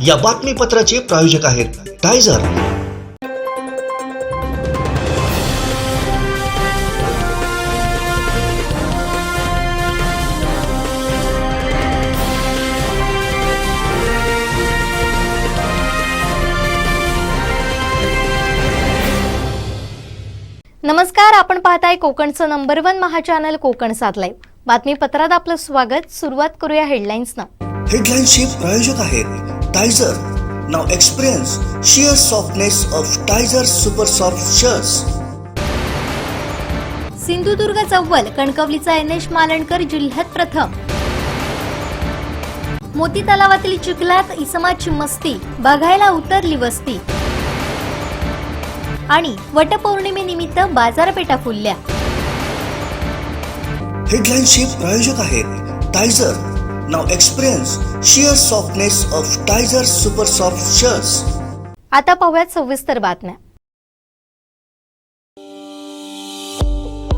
या बातमीपत्राचे प्रायोजक आहेत टायझर। नमस्कार, आपण पाहताय कोकणचं नंबर 1 महाचॅनल कोकण 7 लाईव्ह। बातमीपत्रात आपलं स्वागत। सुरुवात करूया हेडलाईन्सना। हेडलाईन्सचे प्रायोजक आहेत Tyzer. Now experience sheer softness of Tyzer super soft shirts. Sindhudurg अव्वल, कणकवलीचा एनएच मालणकर जिल्ह्यात प्रथम। मोती तलावातील चिखलात इसमाची मस्ती, बघायला उतरली वस्ती। आणि वटपौर्णिमेनिमित्त बाजारपेठा फुलल्या। हेडलाईन्सचे प्रायोजक आहेत Tyzer. Now experience sheer softness of Tyzer super soft shirts. आता पाहूयात सविस्तर बातम्या।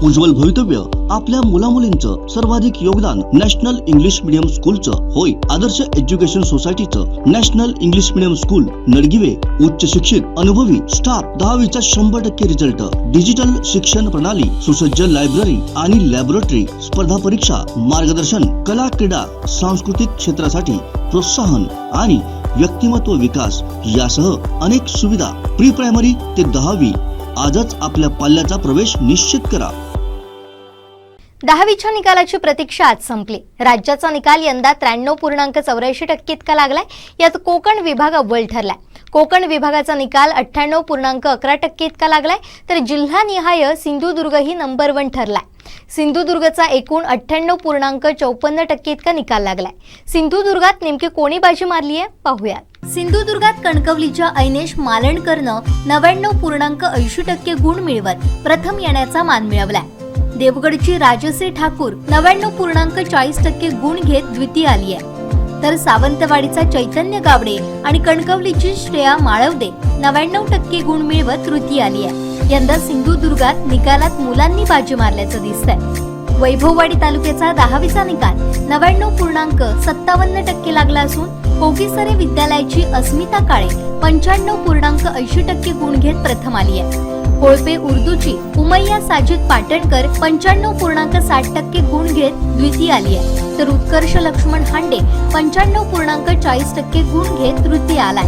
उज्ज्वल भवितव्य आपल्या मुलामुलींचं सर्वाधिक योगदान नॅशनल इंग्लिश मीडियम स्कूलचं होय। आदर्श एज्युकेशन सोसायटीचं national English medium school Nadgive उच्च शिक्षित अनुभवी स्टाफ, 10वीचा 100% रिझल्ट, डिजिटल शिक्षण प्रणाली, सुसज्ज लायब्ररी आणि लॅबोरेटरी, स्पर्धा परीक्षा मार्गदर्शन, कला क्रीडा सांस्कृतिक क्षेत्रासाठी प्रोत्साहन आणि व्यक्तिमत्व विकास यासह अनेक सुविधा। प्री प्रायमरी ते 10वी आजच आपल्या पाल्याचा प्रवेश निश्चित करा। 10वीच्या निकालाची प्रतीक्षा आज संपली। राज्याचा निकाल यंदा 93.84% इतका लागलाय। यात कोकण विभाग अव्वल ठरलाय। कोकण विभागाचा निकाल 98.11% इतका लागलाय, तर जिल्हानिहाय सिंधुदुर्गही नंबर 1 ठरलाय। सिंधुदुर्गचा एकूण 98.54% इतका निकाल लागलाय। सिंधुदुर्गात नेमकी कोणी बाजी मारली आहे पाहूयात। सिंधुदुर्गात कणकवलीच्या ऐनेश मालणकरनं 99.80% गुण मिळवत प्रथम येण्याचा मान मिळवलाय। देवगडची राजश्री ठाकूर 99.40% गुण घेत द्वितीय आली आहे, तर सावंतवाडीचा चैतन्य गावडे आणि कणकवलीची श्रेया माळवदे 99% गुण मिळवत तृतीय आली आहे। यंदा सिंधुदुर्गात निकालात मुलांनी बाजी मारल्याचं दिसतंय। वैभववाडी तालुक्याचा 10वीचा निकाल 99.57% लागला असून कोकीसरे विद्यालयाची अस्मिता काळे 95.80% गुण घेत प्रथम आली आहे। कोळपे उर्दूची उमय्या साजिद पाटणकर 95.60% गुण घेत द्वितीय आली आहे, तर उत्कर्ष लक्ष्मण हांडे 95.40% गुण घेत तृतीय आलाय।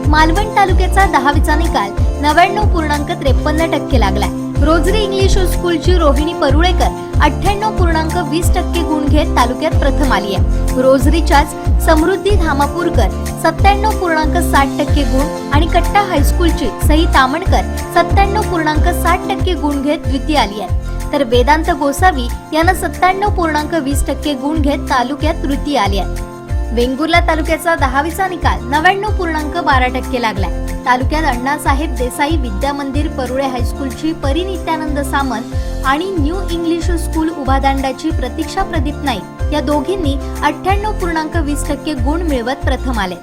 मालवण तालुक्याचा 10वीचा निकाल 99.53% लागलाय। रोजरी इंग्लिश स्कूलची रोहिणी परुळेकर 98.20% गुण घेत तालुक्यात प्रथम आली आहे। रोजरीच्याच समृद्धी धामापूरकर 97.60% गुण आणि कट्टा हायस्कूलची सई तामणकर 97.60% गुण घेत द्वितीय आली आहे, तर वेदांत गोसावी यांना 97.20% गुण घेत तालुक्यात तृतीय आली आहे। वेंगुर्ला तालुक्याचा 10वीचा निकाल 99.12% लागलाय। तालुक्यात अण्णासाहेब देसाई विद्या मंदिर परुळे हायस्कूलची परिनित्यानंद सामंत आणि न्यू इंग्लिश स्कूल उभादांडाची प्रतीक्षा प्रदीप नाईक या दोघींनी 98.20% गुण मिळवत प्रथम आले,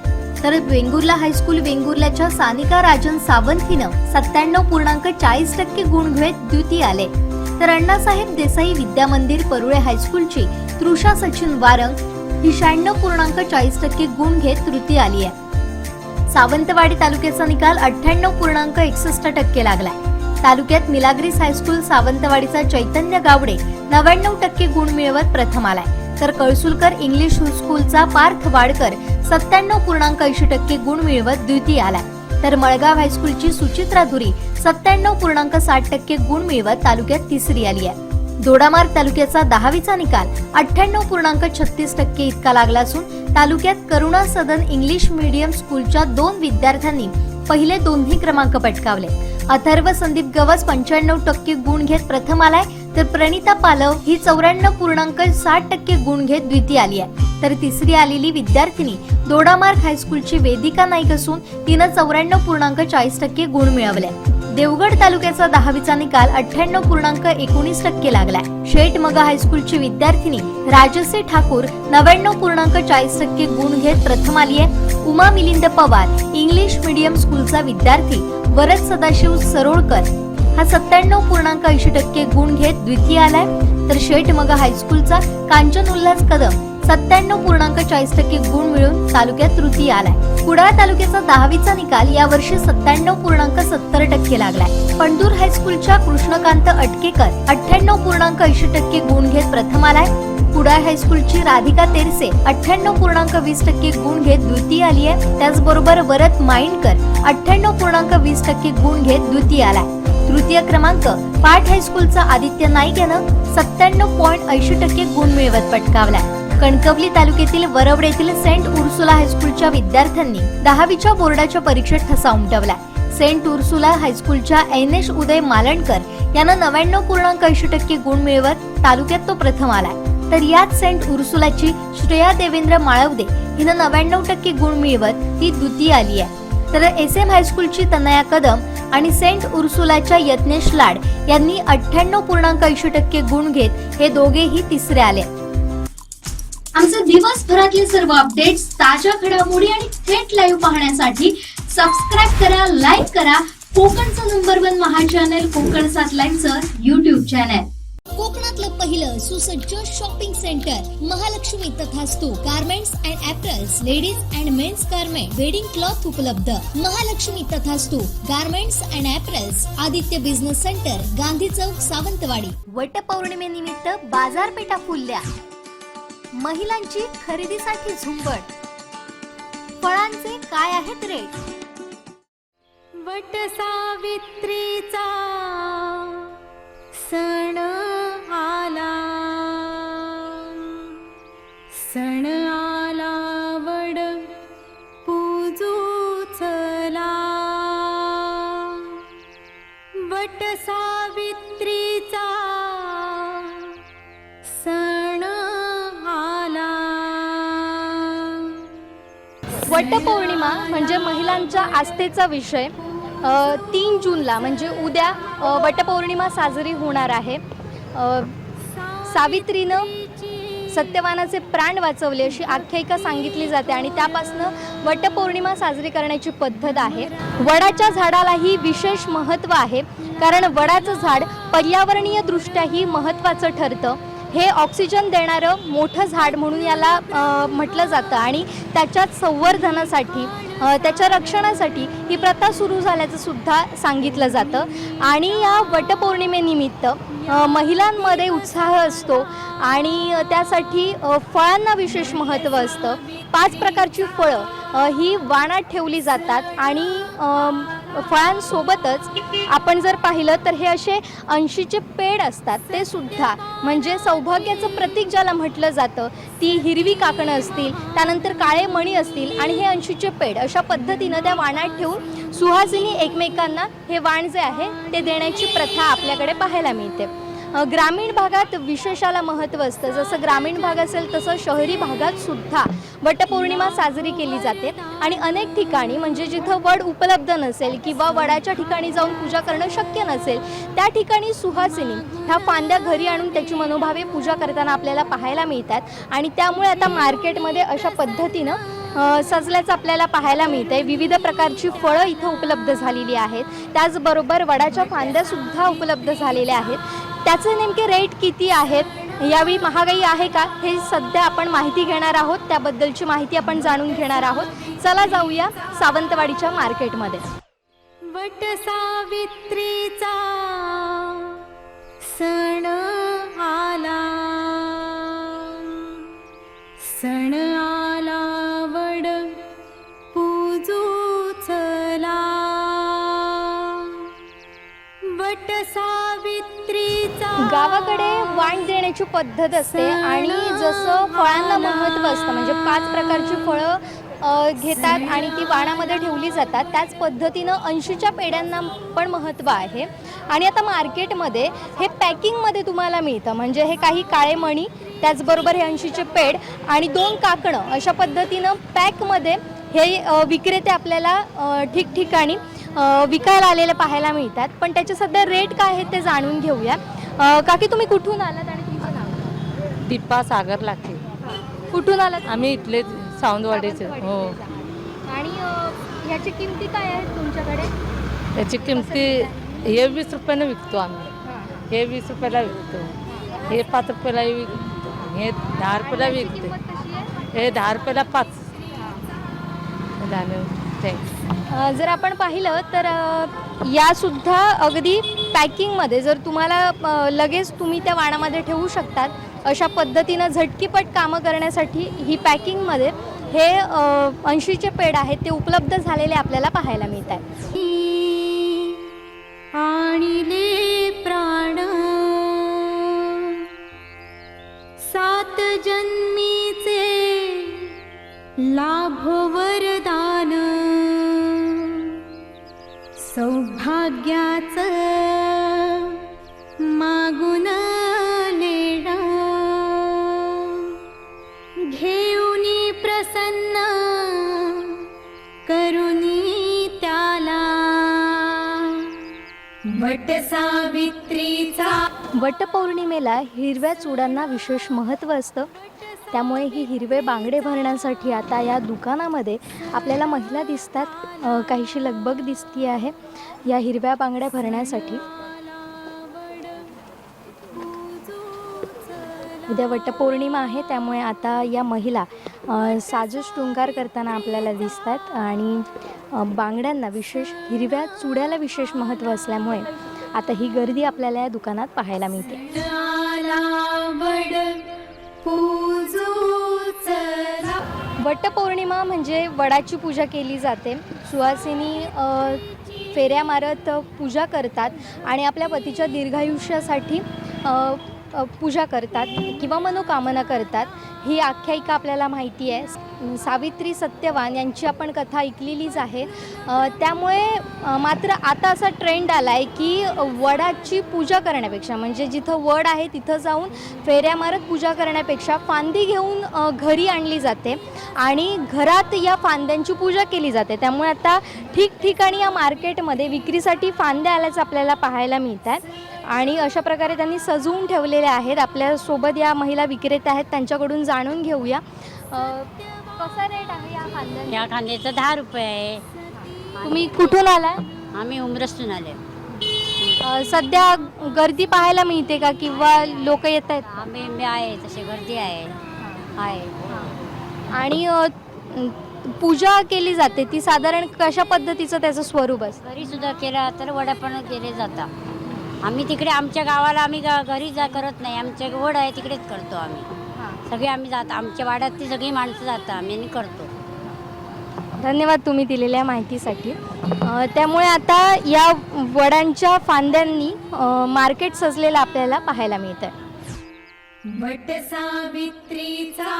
तर वेंगुर्ला हायस्कूल वेंगुर्ल्याच्या सानिका राजन सावंत हिनं 97.40% गुण घेत द्वितीय आले, तर अण्णासाहेब देसाई विद्या मंदिर परुळे हायस्कूलची तृषा सचिन वारंग ही 96.40% गुण घेत तृतीय आली आहे। सावंतवाडी तालुक्याचा निकाल 98.61% लागलाय। तालुक्यात मिलाग्रीस हायस्कूल सावंतवाडीचा चैतन्य गावडे 99% गुण मिळवत प्रथम आलाय, तर कळसुलकर इंग्लिश स्कूलचा पार्थ वाडकर 97.80% गुण मिळवत द्वितीय आलाय, तर मळगाव हायस्कूलची सुचित्रा धुरी 97.60% गुण मिळवत तालुक्यात तिसरी आली आहे। दोडामार्ग तालुक्याचा 10वीचा निकाल 98.36% इतका लागला असून तालुक्यात करुणा सदन इंग्लिश मीडियम स्कूलच्या 2 विद्यार्थ्यांनी पहिले दोन्ही क्रमांक पटकावले। अथर्व संदीप गवस 95% गुण घेत प्रथम आलाय, तर प्रणिता पालव ही 94.60% गुण घेत द्वितीय आली आहे, तर तिसरी आलेली विद्यार्थिनी दोडामार्ग हायस्कूलची वेदिका नाईक असून तिनं 94.40% गुण मिळवले। देवगड तालुक्याचा 10वीचा निकाल 98.19% लागलाय। शेटमगा हायस्कूलची विद्यार्थिनी राजश्री ठाकूर 99.40% गुण घेत प्रथम आली आहे। उमा मिलिंद पवार इंग्लिश मीडियम स्कूलचा विद्यार्थी वरद सदाशिव सरोळकर हा 97.80% गुण घेत द्वितीय आलाय, तर शेटमगा हायस्कूलचा कांचन उल्हास कदम 97.40% गुण मिळून तालुक्यात तृतीय आलाय। कुडाळ तालुक्याचा 10वीचा निकाल यावर्षी 97.70% लागलाय. पंडूर हायस्कूलच्या कृष्णकांत अटकेकर 98.80% गुण घेत प्रथम आलाय. कुडाळ हायस्कूलची राधिका तेरसे 98.20% गुण घेत द्वितीय आली आहे. त्याचबरोबर वरद माइंडकर 98.20% गुण घेत द्वितीय आलाय. तृतीय क्रमांक पाठ हायस्कूलचा आदित्य नाईक यानं 97.80% गुण मिळवत पटकावलाय. कणकवली तालुक्यातील वरवड येथील सेंट उर्सुला हायस्कूलच्या विद्यार्थ्यांनी 10वीच्या बोर्डाच्या परीक्षेत ठसा उमटवलाय. सेंट उर्सुला हायस्कूलच्या ऐनेश उदय मालणकर यानं 99.80% गुण मिळवत तालुक्यात तो प्रथम आलाय. तर याच सेंट उर्सुलाची श्रेया देवेंद्र माळवदे हिनं 99% गुण मिळवत ती द्वितीय आली आहे. तर SM हायस्कूलची तनया कदम आणि सेंट उर्सुलाच्या यत्नेश लाड यांनी 98.80% गुण घेत हे दोघेही तिसरे आले. आमचे दिवसभरातले सर्व अपडेट्स, ताज्या घडामोडी आणि थेट लाईव्ह पाहण्यासाठी सबस्क्राईब करा, लाईक करा कोकणचं नंबर 1 महा चॅनल कोकण 7 लाईव्हचं YouTube चॅनल. कोकणातलं पहिलं सुसज्ज shopping centre Mahalakshmi Tathastu garments and apparels, ladies and mens garment, wedding cloth उपलब्ध. Mahalakshmi Tathastu garments and apparels, Aditya business centre, Gandhi Chowk, Sawantwadi. वटपौर्णिमेनिमित्त बाजारपेठा फुलल्या. महिलांची खरेदीसाठी झुंबड. फळांचे काय आहेत रेट? वट सावित्रीचा सण आला, सण आला वड पूजू चला. वट सावित्रीचा सण आला. वटपौर्णिमा म्हणजे महिलांच्या आस्थेचा विषय. 3 जूनला म्हणजे उद्या वटपौर्णिमा साजरी होणार आहे. सावित्रीनं सत्यवानाचे प्राण वाचवले अशी आख्यायिका सांगितली जाते आणि त्यापासून वटपौर्णिमा साजरी करण्याची पद्धत आहे. वडाच्या झाडालाही विशेष महत्त्व आहे, कारण वडाचं झाड पर्यावरणीय दृष्ट्याही महत्त्वाचं ठरतं. हे ऑक्सिजन देणारं मोठं झाड म्हणून याला म्हटलं जातं आणि त्याच्यात संवर्धनासाठी, त्याच्या रक्षणासाठी ही प्रथा सुरू झाल्याचं सुद्धा सांगितलं जातं. आणि या वटपौर्णिमेनिमित्त महिलांमध्ये उत्साह असतो आणि त्यासाठी फळांना विशेष महत्त्व असतं. 5 प्रकारची फळं ही वाणात ठेवली जातात आणि फळांसोबतच आपण जर पाहिलं तर हे असे 80चे पेड असतात, ते सुद्धा म्हणजे सौभाग्याचं प्रतीक ज्याला म्हटलं जातं. ती हिरवी काकणं असतील, त्यानंतर काळे मणी असतील आणि हे 80चे पेड अशा पद्धतीनं त्या वाणात ठेवून सुहासिनी एकमेकांना हे वाण जे आहे ते देण्याची प्रथा आपल्याकडे पाहायला मिळते. ग्रामीण भागात विशेषाला महत्त्व असतं. जसं ग्रामीण भाग असेल तसं शहरी भागात सुद्धा वटपौर्णिमा साजरी केली जाते आणि अनेक ठिकाणी म्हणजे जिथं वड उपलब्ध नसेल किंवा वडाच्या ठिकाणी जाऊन पूजा करणं शक्य नसेल त्या ठिकाणी सुहासिनी ह्या फांद्या घरी आणून त्याची मनोभावे पूजा करताना आपल्याला पाहायला मिळतात. आणि त्यामुळे आता मार्केटमध्ये अशा पद्धतीनं सजल्याचं आपल्याला पाहायला मिळतंय. विविध प्रकारची फळं इथं उपलब्ध झालेली आहेत, त्याचबरोबर वडाच्या फांद्यासुद्धा उपलब्ध झालेल्या आहेत. त्याचे नेमके रेट किती आहेत, यावेळी महागाई आहे का, हे सध्या आपण माहिती घेणार आहोत. त्याबद्दलची माहिती आपण जाणून घेणार आहोत. चला जाऊया सावंतवाडीच्या मार्केटमध्ये. वट सावित्रीचा सण आला, सण आला वड पूजू चला. वट सावित्रीचा गावाकडे वाण देण्याची पद्धत असते आणि जसं फळांना महत्त्व असतं म्हणजे 5 प्रकारची फळं घेतात आणि ती वाणामध्ये ठेवली जातात, त्याच पद्धतीनं 80च्या पेड्यांना पण महत्त्व आहे. आणि आता मार्केटमध्ये हे पॅकिंगमध्ये तुम्हाला मिळतं, म्हणजे हे काही काळे मणी, त्याचबरोबर हे 80चे पेड आणि 2 काकणं अशा पद्धतीनं पॅकमध्ये हे विक्रेते आपल्याला ठिकठिकाणी विकायला आलेले पाहायला मिळतात. पण त्याचे सध्या रेट काय आहेत ते जाणून घेऊया. काकी तुम्ही कुठून आलात आणि तुमचं नाव? दीपा सागर लागते. कुठून आलात? आम्ही इथले सावंतवाडीचे. हो. आणि ह्याची किमती काय आहेत तुमच्याकडे? त्याची किमती हे 20 रुपयानं विकतो आम्ही. हे 20 रुपयाला विकतो, हे 5 रुपयाला विकतो, हे 10 रुपयाला विकतो, हे 10 रुपयाला 5. धन्यवाद थँक्स. जर आपण पाहिलं तर यासुद्धा अगदी पॅकिंगमध्ये जर तुम्हाला लगेच तुम्ही त्या वाणामध्ये ठेवू शकतात अशा पद्धतीनं झटकीपट कामं करण्यासाठी ही पॅकिंगमध्ये हे 80चे पेड आहेत ते उपलब्ध झालेले आपल्याला पाहायला मिळत आहेत. आणिले प्राण सात जन्मीचे लाभ वरदान सौभाग्याचं मागून लेणा घेऊनी प्रसन्न करुनी त्याला वट सावित्रीचा. वटपौर्णिमेला हिरव्या चुडांना विशेष महत्त्व असतं. त्यामुळे ही हिरवे बांगडे भरण्यासाठी आता या दुकानामध्ये आपल्याला महिला दिसतात. काहीशी लगबग दिसती आहे या हिरव्या बांगड्या भरण्यासाठी. उद्या वटपौर्णिमा आहे त्यामुळे आता या महिला साज शृंगार करताना आपल्याला दिसतात आणि बांगड्यांना विशेष हिरव्या चुड्याला विशेष महत्त्व असल्यामुळे आता ही गर्दी आपल्याला या दुकानात पाहायला मिळते. वटपौर्णिमा म्हणजे वडाची पूजा केली जाते. सुहासिनी फेऱ्या मारत पूजा करतात आणि आपल्या पतीच्या दीर्घायुष्यासाठी पूजा करतात किंवा मनोकामना करतात. ही आख्यायिका आपल्याला माहिती आहे. सावित्री सत्यवान यांची आपण कथा ऐकलेलीच आहे. त्यामुळे मात्र आता असा ट्रेंड आला आहे की वडाची पूजा करण्यापेक्षा म्हणजे जिथं वड आहे तिथं जाऊन फेऱ्या मारत पूजा करण्यापेक्षा फांदी घेऊन घरी आणली जाते आणि घरात या फांद्यांची पूजा केली जाते. त्यामुळे आता ठिकठिकाणी या मार्केटमध्ये विक्रीसाठी फांद्या आल्याचं आपल्याला पाहायला मिळतात आणि अशा प्रकारे त्यांनी सजवून ठेवलेल्या आहेत. आपल्यासोबत या महिला विक्रेत्या आहेत, त्यांच्याकडून जाणून घेऊया कसा रेट आहे या फांद्यांचा. या कांद्याचं 10 रुपये आहे. तुम्ही कुठून आलाय? आम्ही उमरसून आले. सध्या गर्दी पाहायला मिळते का किंवा लोक येत आहेत? आम्ही आहे तशी गर्दी आहे. आणि पूजा केली जाते ती साधारण कशा पद्धतीचं त्याचं स्वरूप असतं? घरी सुद्धा केला तर वडा पण केले जातात. आम्ही तिकडे आमच्या गावाला आम्ही घरी करत नाही. आमचे वड आहे तिकडेच करतो आम्ही. सगळे आम्ही जातो आमच्या वाड्यातली सगळी माणसं जातात आम्ही आणि करतो. धन्यवाद तुम्ही दिलेल्या माहितीसाठी. त्यामुळे आता या वडांच्या फांद्यांनी मार्केट सजलेलं आपल्याला पाहायला मिळतं. वट सावित्रीचा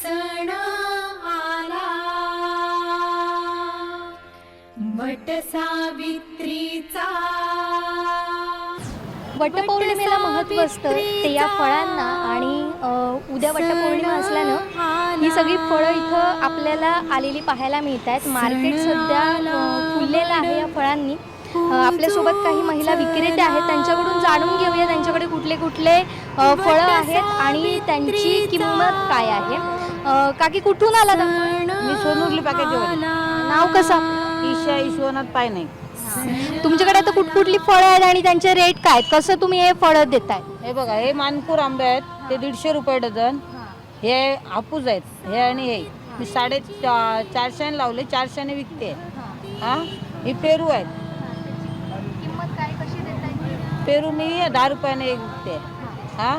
सण आला वट सावित्रीचा. वटपौर्णिमेला महत्त्व असतं ते या फळांना आणि उद्या वटपौर्णिमा असल्यानं ही सगळी फळं इथं आपल्याला आलेली पाहायला मिळत आहेत. मार्केट सध्या फुललेलं आहे या फळांनी. आपल्यासोबत काही महिला विक्रेत्या आहेत, त्यांच्याकडून जाणून घेऊया त्यांच्याकडे कुठले कुठले फळं आहेत आणि त्यांची किंमत काय आहे. काकी कुठून आला? मी सोनुर्ली पॅकेज. नाव कसं? ईशा ईश्वरनाथ पाय नाही. तुमच्याकडे आता कुठकुठली फळं आहेत आणि त्यांचे रेट काय आहेत? कसं तुम्ही हे फळं देताय? हे बघा, हे मानपूर आंबे आहेत, ते 150 रुपये डझन. हे हापूस आहेत, हे आणि हे मी 450 लावले, 400 विकते. हां, ही पेरू आहेत. किंमत काय कशी देताय? पेरू मी 10 रुपयाने एक विकते. हां,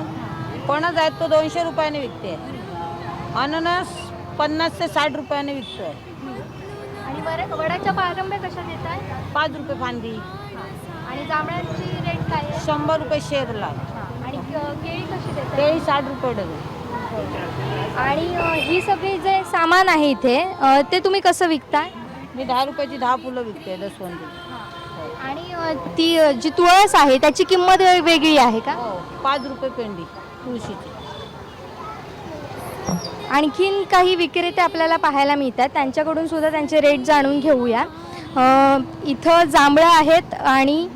फणस आहेत तो 200 रुपयाने विकते. अननस 50 ते 60 रुपयाने विकतोय. आणि वडाच्या पारंब्या कशा देताय? 5 रुपये फांदी. आणि जांभळांची रेट काय आहे? 100 रुपये शेरला. आणि केळी कशी देताय? केळी 60 रुपये डझन. आणि ही सगळी जे सामान आहे इथे ते तुम्ही कसं विकताय? मी 10 रुपयाची 10 फुलं विकते दसवंती. आणि ती जी तुळस आहे त्याची किंमत वेगळी आहे का? हो, 5 रुपये पेंडी तुळशीची. आणखीन काही विक्रेते आपल्याला पाहायला मिळतात, त्यांच्याकडून सुद्धा त्यांचे रेट जाणून घेऊया. इथं जांभळं आहेत आणि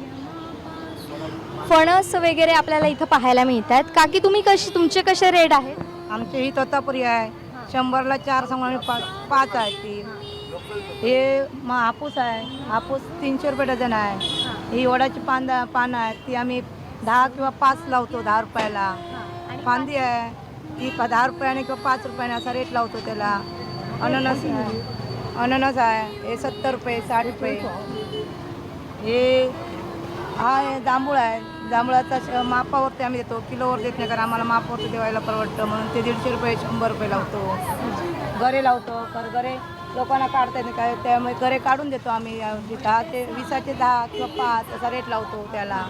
फणस वगैरे आपल्याला इथं पाहायला मिळतात. काकी तुम्ही तुमचे कसे रेट आहेत? आमची ही तोतापुरी आहे, 100ला 4 सांगून 5 आहे ती. हे हापूस आहे, हापूस 300 रुपये डझन आहे. ही वडाची पानं आहेत, ती आम्ही 10 किंवा 5 लावतो 10 रुपयाला. फांदी आहे ती 10 रुपयाने किंवा 5 रुपयाने असा रेट लावतो त्याला. अननस आहे हे 70 रुपये 60 रुपये. हे हे जांभूळ आहे. जांभळाचा मापावरती आम्ही देतो, किलोवर देत नाही कारण आम्हाला मापावरती देवायला परवडतं म्हणून ते 150 रुपये 100 रुपये लावतो. गरे लावतो गरे लोकांना काढता येत नाही काय त्यामुळे गरे काढून देतो आम्ही. 10 ते 20चे 10 किंवा 5 असा रेट लावतो त्याला.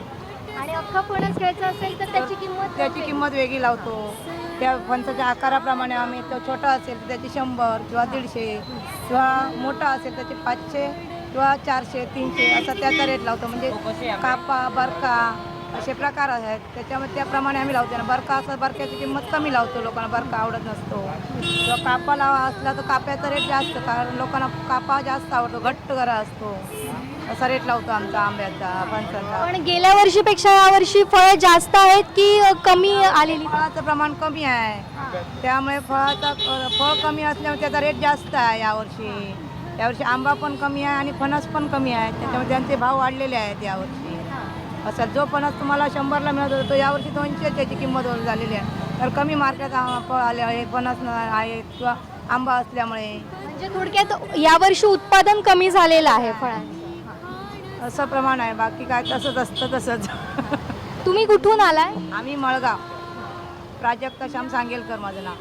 आणि अख्खा फणस घ्यायचा असेल तर त्याची किंमत वेगळी लावतो. त्या फणसाच्या आकाराप्रमाणे आम्ही तो छोटा असेल तर त्याची 100 किंवा 150 किंवा मोठा असेल त्याचे 500 किंवा 400 300 असा त्याचा रेट लावतो. म्हणजे कापा बरका असे प्रकार आहेत त्याच्यामध्ये त्याप्रमाणे आम्ही लावतो ना. बरका असं बरक्याची किंमत कमी लावतो, लोकांना बरका आवडत नसतो. किंवा कापा लावा असला तर काप्याचा रेट जास्त कारण लोकांना कापा जास्त आवडतो, घट्ट गरा असतो असा रेट लावतो आमचा आंब्याचा फणसाचा. पण गेल्या वर्षीपेक्षा यावर्षी फळं जास्त आहेत की कमी आलेली? फळाचं प्रमाण कमी आहे त्यामुळे फळ कमी असल्यामुळे त्याचा रेट जास्त आहे यावर्षी आंबा पण कमी आहे आणि फणस पण कमी आहे त्याच्यामुळे त्यांचे भाव वाढलेले आहेत यावर्षी. असं जो फणस तुम्हाला 100ला मिळत होता तो यावर्षी 200 त्याची किंमत झालेली आहे. तर कमी मार्केट फळ आले आहे फणस आहे किंवा आंबा असल्यामुळे. म्हणजे थोडक्यात यावर्षी उत्पादन कमी झालेलं आहे फळांचं असं प्रमाण आहे. बाकी काय तसंच असतं तसंच. तुम्ही कुठून आलाय? आम्ही मळगाव. प्राजक्ता श्याम सांगेलकर माझं नाव.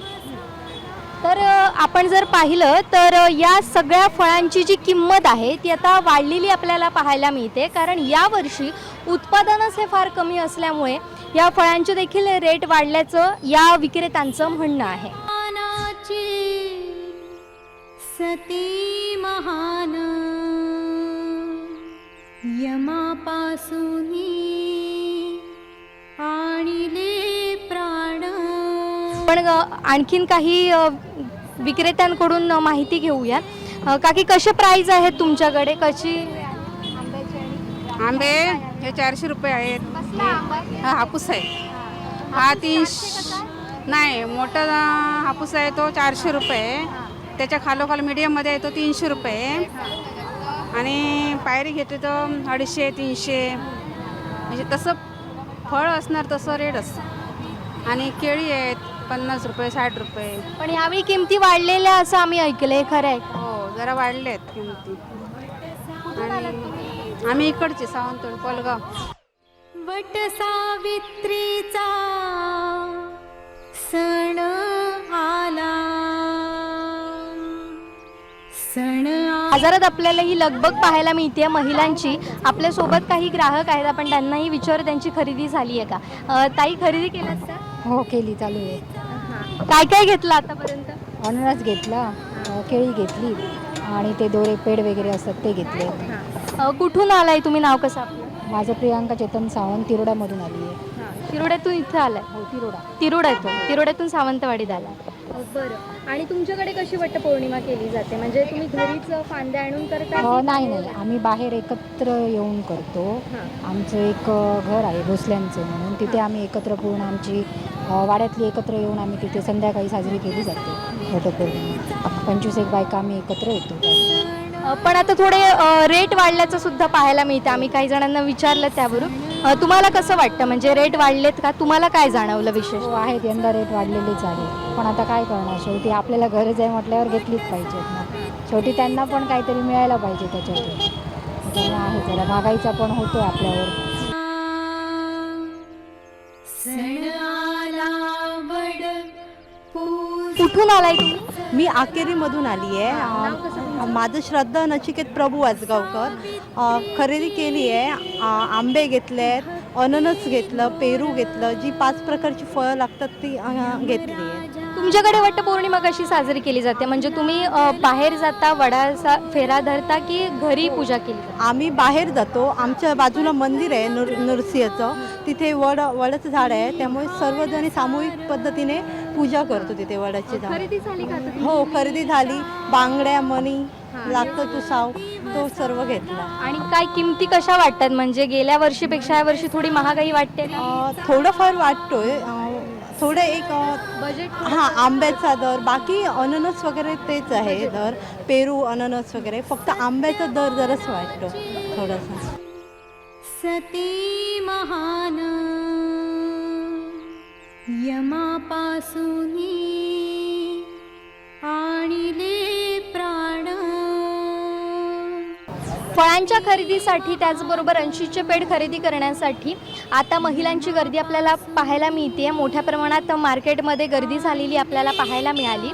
तर आपण जर पाहिलं तर या सगळ्या फळांची जी किंमत आहे ती आता वाढलेली आपल्याला पाहायला मिळते कारण यावर्षी उत्पादनच हे फार कमी असल्यामुळे या फळांचे देखील रेट वाढल्याचं या विक्रेत्यांचं म्हणणं आहे. सती महान यमापासून आणिले प्राण. पण आणखीन काही विक्रेत्यांकडून माहिती घेऊया. काकी कसे प्राईज आहेत तुमच्याकडे? कशी आंबे हे 400 रुपये आहेत. हा हापूस आहे हा 300 नाही मोठा हापूस आहे तो 400 रुपये. त्याच्या खालोखाल मीडियममध्ये आहे तो 300 रुपये आणि पायरी घेते तो 250 300 म्हणजे तसं फळ असणार तसं रेट असतं. आणि केळी आहेत 50 रुपये 60 रुपये. पण यावेळी किमती वाढलेल्या असं आम्ही ऐकलंय, खरं आहे? हो जरा वाढले आहेत किमती. आणि आम्ही इकडचे सावंतवाडी कोलगाव. वट सावित्रीचा सण आला बाजारात आपल्याला ही लगबग पाहायला मिळते महिलांची. आपल्यासोबत काही ग्राहक आहेत, आपण त्यांनाही विचारू त्यांची खरेदी झाली आहे का. ताई खरेदी केलात का? हो केली, चालू आहे. काय काय घेतलं आतापर्यंत? अननस घेतला, केळी घेतली आणि ते दोरे पेड वगैरे असतात ते घेतले. कुठून आलाय तुम्ही? नाव कसं आपलं? माझं प्रियांका चेतन सावंत, तिरोड्यामधून आली आहे. तिरोड्यातून इथं आलाय? हो तिरोडा. तिरोड्यातून सावंतवाडीत आला. बरं. आणि तुमच्याकडे कशी वटपौर्णिमा केली जाते? म्हणजे तुम्ही घरीच फांद्या आणून करता? नाही नाही, आम्ही बाहेर एकत्र येऊन करतो. आमचं एक घर आहे भोसल्यांचं म्हणून, तिथे आम्ही एकत्र पूर्ण आमची वाड्यातली एकत्र येऊन आम्ही तिथे संध्याकाळी साजरी केली जाते वटपौर्णिमा. 25 बायका आम्ही एकत्र येतो. पण आता थोडे रेट वाढल्याचं सुद्धा पाहायला मिळतं. आम्ही काही जणांना विचारलं त्यावरून. तुम्हाला कसं वाटतं, म्हणजे रेट वाढलेत का? तुम्हाला काय जाणवलं विशेष? हो आहेत, यंदा रेट वाढलेलेच आहे. पण आता काय करणार, शेवटी आपल्याला गरज आहे म्हटल्यावर घेतलीच पाहिजेत ना. शेवटी त्यांना पण काहीतरी मिळायला पाहिजे त्याच्यातून. त्यामुळे आहे जरा महागाईचा पण होतो आपल्यावर. सण आला वड कुठून आलाय तुम्ही? मी आकेरीमधून आली आहे. माझं श्रद्धा नचिकेत प्रभू वाजगावकर. खरेदी केली आहे. आंबे घेतले आहेत, अननस घेतलं, पेरू घेतलं, जी 5 प्रकारची फळं लागतात ती घेतली आहे. तुमच्याकडे वटपौर्णिमा कशी साजरी केली जाते? म्हणजे तुम्ही बाहेर जाता, वडाचा फेरा धरता की घरी पूजा केली? आम्ही बाहेर जातो. आमच्या बाजूला मंदिर आहे नरसिंहचं, तिथे वडाचं झाड आहे त्यामुळे सर्वजणी सामूहिक पद्धतीने पूजा करतो तिथे वडाची झाड. खरेदी झाली का? हो खरेदी झाली. बांगड्या मणी लागतं तुसाव तो सर्व घेतला. आणि काय किमती कशा वाटतात? म्हणजे गेल्या वर्षीपेक्षा या वर्षी थोडी महागाई वाटते का? थोडंफार वाटतोय. थोडं एक बजेट हां आंब्याचा दर, बाकी अननस वगैरे तेच आहे दर. पेरू अननस वगैरे, फक्त आंब्याचा दर जराच वाटतो थोडासा. सती महान यमापासून आणिले फळांच्या खरेदीसाठी त्याचबरोबर 80चे पेड खरेदी करण्यासाठी आता महिलांची गर्दी आपल्याला पाहायला मिळते. मोठ्या प्रमाणात मार्केटमध्ये गर्दी झालेली आपल्याला पाहायला मिळाली.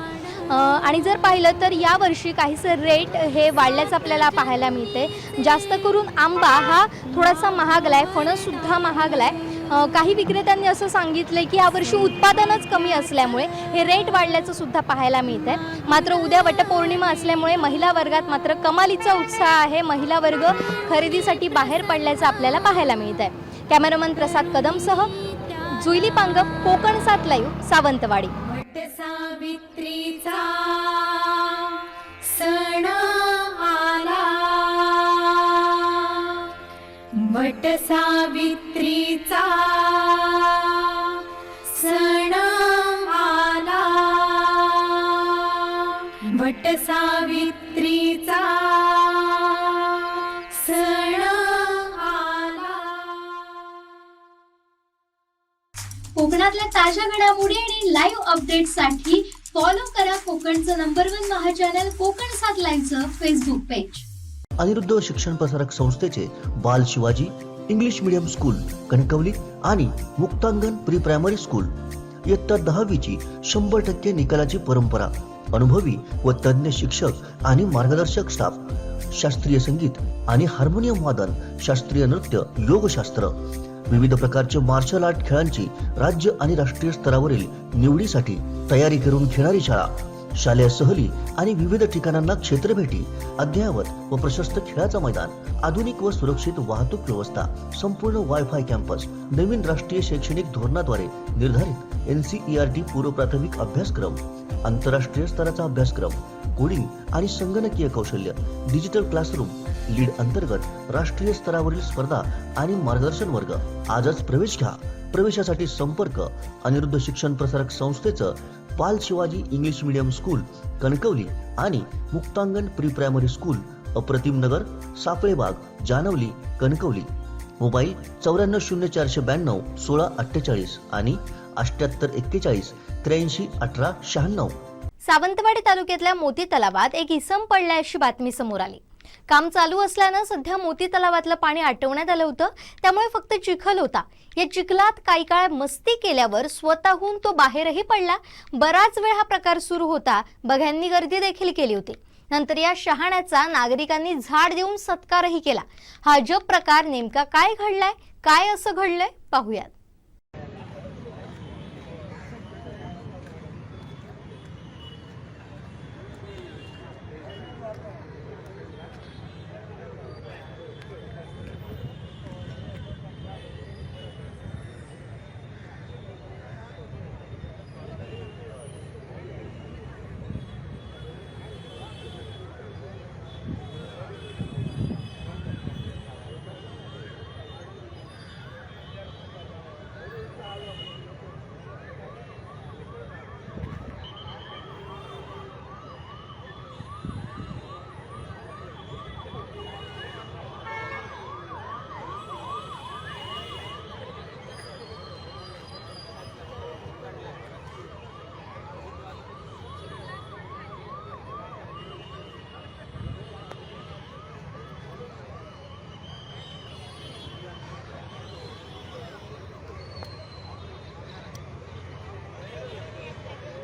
आणि जर पाहिलं तर यावर्षी काहीसं रेट हे वाढल्याचं आपल्याला पाहायला मिळते. जास्त करून आंबा हा थोडासा महागला आहे, फणससुद्धा महागला आहे. काही विक्रेत्यांनी असं सांगितलं की यावर्षी उत्पादनच कमी असल्यामुळे हे रेट वाढल्याचं सुद्धा पाहायला मिळत आहे. मात्र उद्या वटपौर्णिमा असल्यामुळे महिला वर्गात मात्र कमालीचा उत्साह आहे. महिला वर्ग खरेदीसाठी बाहेर पडल्याचं आपल्याला पाहायला मिळत आहे. कॅमेरामन प्रसाद कदमसह जुईली पांगम, कोकण 7 लाईव्ह, सावंतवाडी. सावित्रीचा सण आला, वट सावित्रीचा सण आला, वट सावित्रीचा सण आला. कोकणातल्या ताज्या घडामोडी आणि लाईव्ह अपडेट्ससाठी फॉलो करा कोकणचं नंबर 1 महा चॅनल कोकण 7 लाईव्हचं फेसबुक पेज. अनिरुद्ध शिक्षण प्रसारक संस्थेचे Bal Shivaji English medium school Kankavli आणि मुक्तांगण प्री प्रायमरी स्कूल इयत्ता 10वीची 100% निकालाची परंपरा. अनुभवी व तज्ञ शिक्षक आणि मार्गदर्शक स्टाफ. शास्त्रीय संगीत आणि हार्मोनियम वादन, शास्त्रीय नृत्य, योगशास्त्र, विविध प्रकारचे मार्शल आर्ट खेळांची राज्य आणि राष्ट्रीय स्तरावरील निवडीसाठी तयारी करून घेणारी शाळा. शालेय सहली आणि विविध ठिकाणांना क्षेत्रभेटी, अद्ययावत व प्रशस्त खेळाचं मैदान, आधुनिक व सुरक्षित वाहतूक व्यवस्था, संपूर्ण वायफाय कॅम्पस, नवीन राष्ट्रीय शैक्षणिक धोरणाद्वारे निर्धारित NCERT पूर्व प्राथमिक अभ्यासक्रम, आंतरराष्ट्रीय स्तराचा अभ्यासक्रम, कोडिंग आणि संगणकीय कौशल्य, डिजिटल क्लासरूम, लीड अंतर्गत राष्ट्रीय स्तरावरील स्पर्धा आणि मार्गदर्शन वर्ग. आजच प्रवेश घ्या. प्रवेशासाठी संपर्क अनिरुद्ध शिक्षण प्रसारक संस्थेचं बाल Shivaji English medium school Kankavli आणि मुक्तांगण प्री प्रायमरी स्कूल अप्रतिम नगर, सापळेबाग, जानवली, कणकवली. मोबाईल 940492 1648 आणि 7841 83 18 96. सावंतवाडी तालुक्यातल्या मोती तलावात एक इसम पडलाय अशी बातमी समोर आली. काम चालू असल्यानं सध्या मोती तलावातलं पाणी आटवण्यात आलं होतं, त्यामुळे फक्त चिखल होता. या चिखलात काही काळ मस्ती केल्यावर स्वतःहून तो बाहेरही पडला. बराच वेळ हा प्रकार सुरू होता. बघ्यांनी गर्दी देखील केली होती. नंतर या शहाण्याचा नागरिकांनी झाड देऊन सत्कारही केला. हा अजब प्रकार नेमका काय घडलाय, काय असं घडलंय पाहूयात.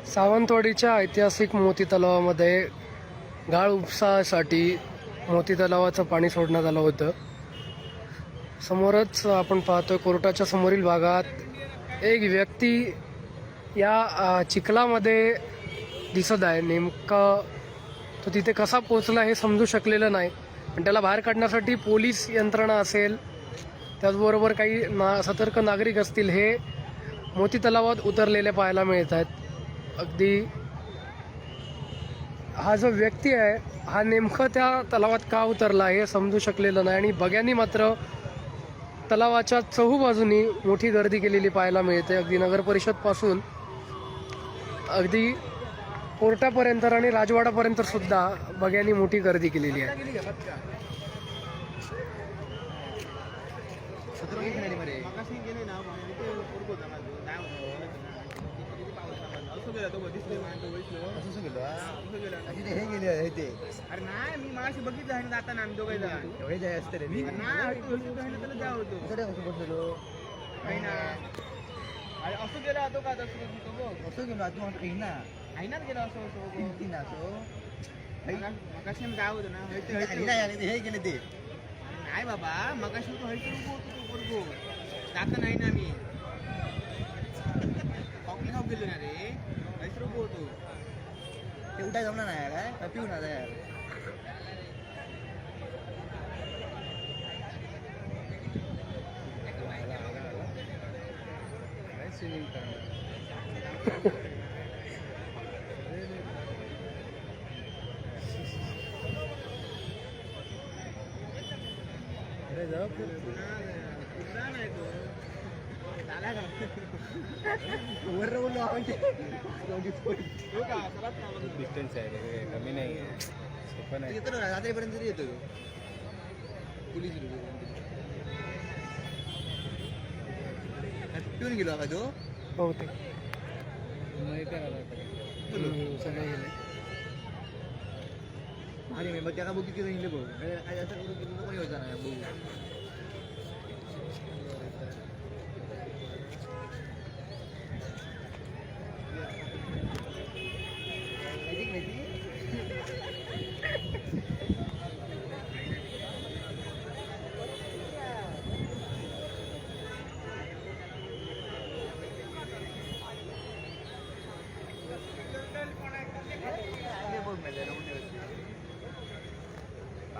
सावंतवाडीच्या ऐतिहासिक मोती तलावामध्ये गाळ उपसासाठी मोती तलावाचं पाणी सोडण्यात आलं होतं. समोरच आपण पाहतोय कोर्टाच्या समोरील भागात एक व्यक्ती या चिखलामध्ये दिसत आहे. नेमका तो तिथे कसा पोचला हे समजू शकलेलं नाही, पण त्याला बाहेर काढण्यासाठी पोलीस यंत्रणा असेल, त्याचबरोबर काही सतर्क नागरिक असतील, हे मोती तलावात उतरलेले पाहायला मिळत आहेत. अगदी हा जो व्यक्ती आहे हा नेमकं त्या तलावात का उतरला हे समजू शकलेलं नाही. आणि बघ्यांनी मात्र तलावाच्या चहूबाजूनी मोठी गर्दी केलेली पाहायला मिळते. अगदी नगर परिषदपासून अगदी कोर्टापर्यंत आणि राजवाडापर्यंत सुद्धा बघ्यांनी मोठी गर्दी केलेली आहे. असं गेला तो दिसले तो वैसलो असं गेलो असं गेला हे गेले ते अरे नाही मी माशी बघितलं आहे जाताना आम्ही दोघे जण दोघे जाय असते रे मी नाही तू त्याला जाऊ होतो कडे कसं बसलो काही ना अरे असं गेला तो का असं बघ असं गेलो तू काही ना आईनाच गेला असं असं तीन असं मगाशी आम्ही जाऊ होतो ना हे गेले ते नाही बाबा मगाशी तो हयतो होतो तो बरोबर जाता नाही ना मी कॉफी खाऊ गेलो ना रे हयतो होतो ते उठाय जमणार नाही काय पिऊ ना यार स्विमिंग करणार डिस्टन्स आहे कमी नाही सोपं नाही येतो ना रात्रीपर्यंत तरी येतो पोलीस पिऊन गेलो का तो बहुतेक सगळे गेले आणि मग त्याला बघू किती राहिले भाऊ काय असं करून गेलो कोणी होता नाही भाऊ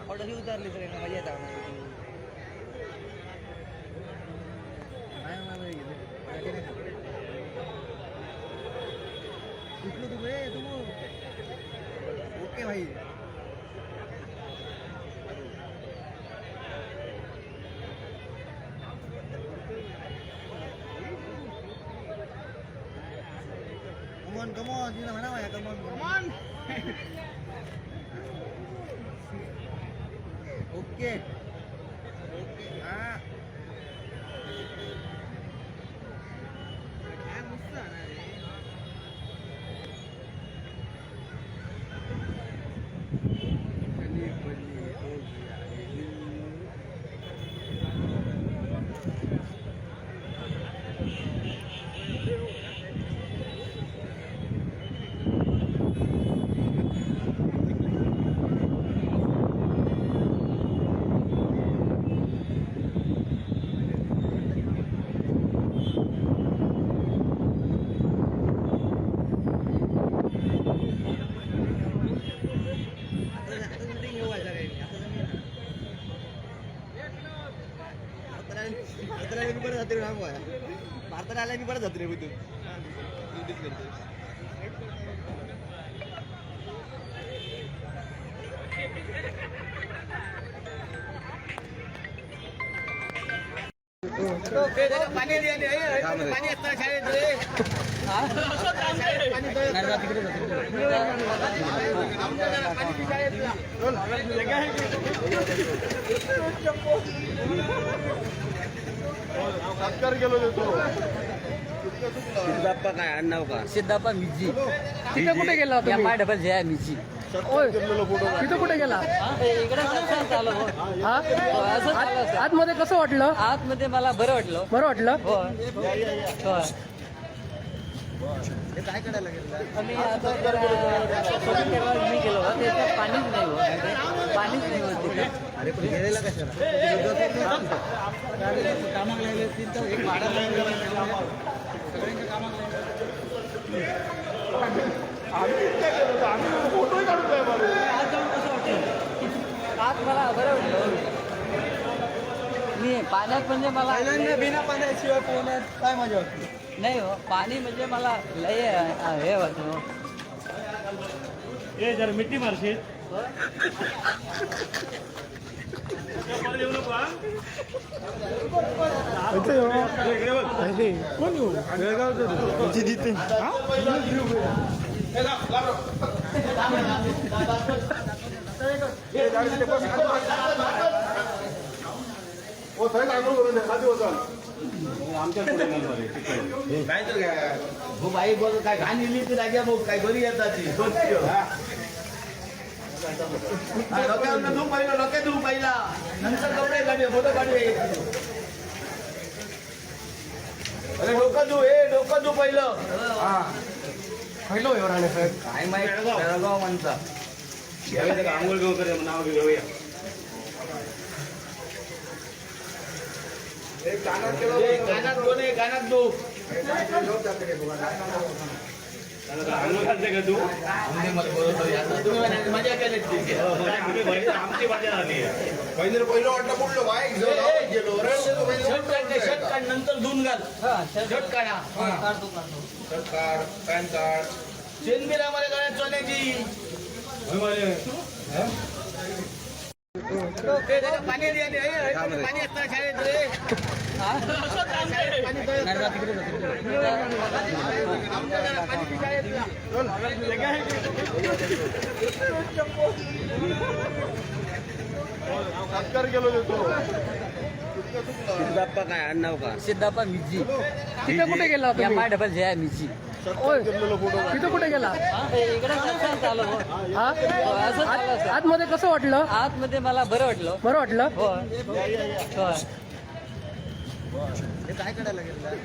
ऑर्डर उतारली तर मजा येतात कुठलं तू रे तू ओके भाई come on sila mana ya come on oke ah भारताला आला मी परत जातो रे तू पाणी असतं शाळेत सिद्धाप्पा काय आडनाव का सिद्धाप्पा मिजी तिथे कुठे गेला होता माय डबल जे मिजी तिथे कुठे गेला इकडे चालू आतमध्ये कसं वाटलं आतमध्ये मला बरं वाटलं हो काय करायला गेलं आम्ही आता मी गेलो त्याच्यात पाणीच नाही होत पाणीच नाही होत तिथे अरे पण गेलेला कशाला कामाला लागले असतील तर एक भाडा आज मला बरं वाटलं मी पाण्यात म्हणजे मला बिना पाण्याशिवाय पोहण्यात काय मजा वाटते नाही हो पाणी म्हणजे मला लय हे होतं ए जरा मिट्टी मारशील ओ काय तर काय हो बाई बघ काय घाण लिहिली ती राजा भाऊ काय बरी येतात ती डोक्यावर धूम पाहिला डोक्यात धूम पाहिला नंतर कपडे काढले फोटो काढले अरे डोकं धू डोकं धू पहिलं पहिलो आहे राणे साहेब काय माहिती बेळगाव माणसा आंघोळ घेऊ करे नाव घेऊया कानात दोन आहे कानात दो आंघोळ घालते का तू तुम्ही मजा केली आमची मजा झाली पहिलं वाटलं कुठलं बाईक शर्ट काढ नंतर धुवून घाल शर्ट काढा शर्ट काढ पॅन्ट काढ चेनबिरा मध्ये गळ्यात सोन्याची पाणी पाणी असतं शाळेत रे सिद्धाप्पा काय आडनाव का सिद्धाप्पा मिजी तिथे कुठे गेला तुम्ही? MI डबल जे मिजी होय. तिथे कुठे गेला इकडे चालू हा आतमध्ये कसं वाटलं आतमध्ये मला बरं वाटलं बरं वाटलं हो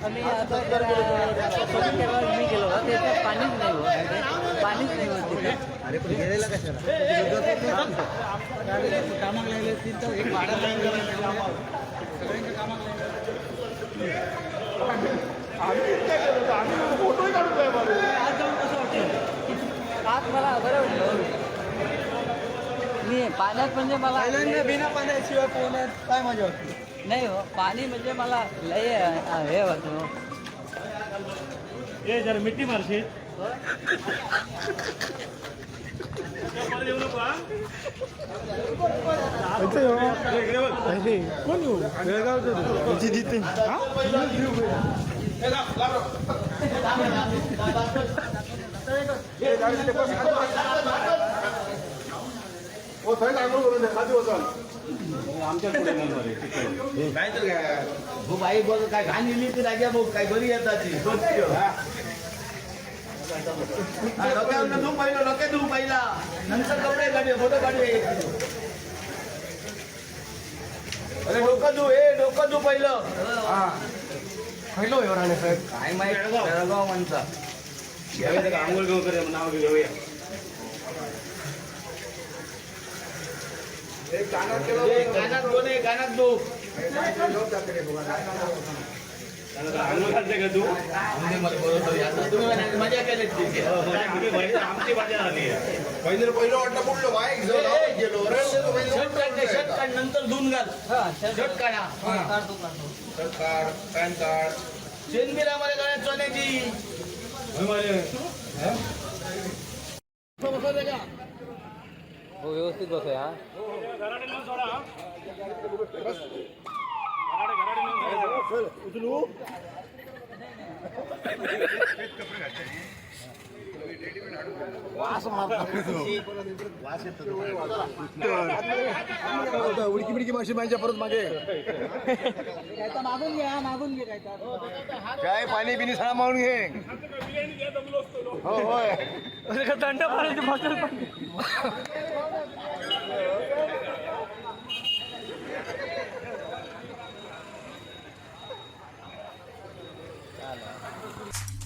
आम्ही आता शॉपिंग करायला मी गेलो तिथे पाणीच नाही हो पाणीच नाही होत तिथे अरे पण गेलेला कशाला कामाला लागले तिथं एक भाडा आत मला बरं वाटलं मी पाण्यात म्हणजे मला बिना पाण्याशिवाय पोहण्यात काय मजा होती नाही हो पाणी म्हणजे मला लय हे होतो जरा मिट्टी मारशी काय तर काय हो बाई बघ काय घाण लिहिली ती राजा भाऊ काय बरी येतात ती डोक्यावर धूम पाहिला डोक्यात धूम पाहिला नंतर कपडे काढले फोटो काढले अरे डोकं धू पहिलं पहिलो आहे राणे साहेब काय माहिती बेळगाव माणसा आंघोळ घेऊ करे नाव घेऊया कानात दोन आहे कानात दो आंघोळ घालते का तू तुम्ही मजा केली आमची मजा झाली पहिलं वाटलं कुठलं बाईक शर्ट काढ नंतर धुवून घाल शर्ट काढा शर्ट काढ पॅन्ट काढ चेनबिरा मध्ये गळ्यात सोन्याची हो व्यवस्थित बसूया उडकी बिडकी माशी माझ्या परत मागे मागून घे काय पाणी बिनी सळा मारून घे हो होय दंड पाण्याची बॉटल पण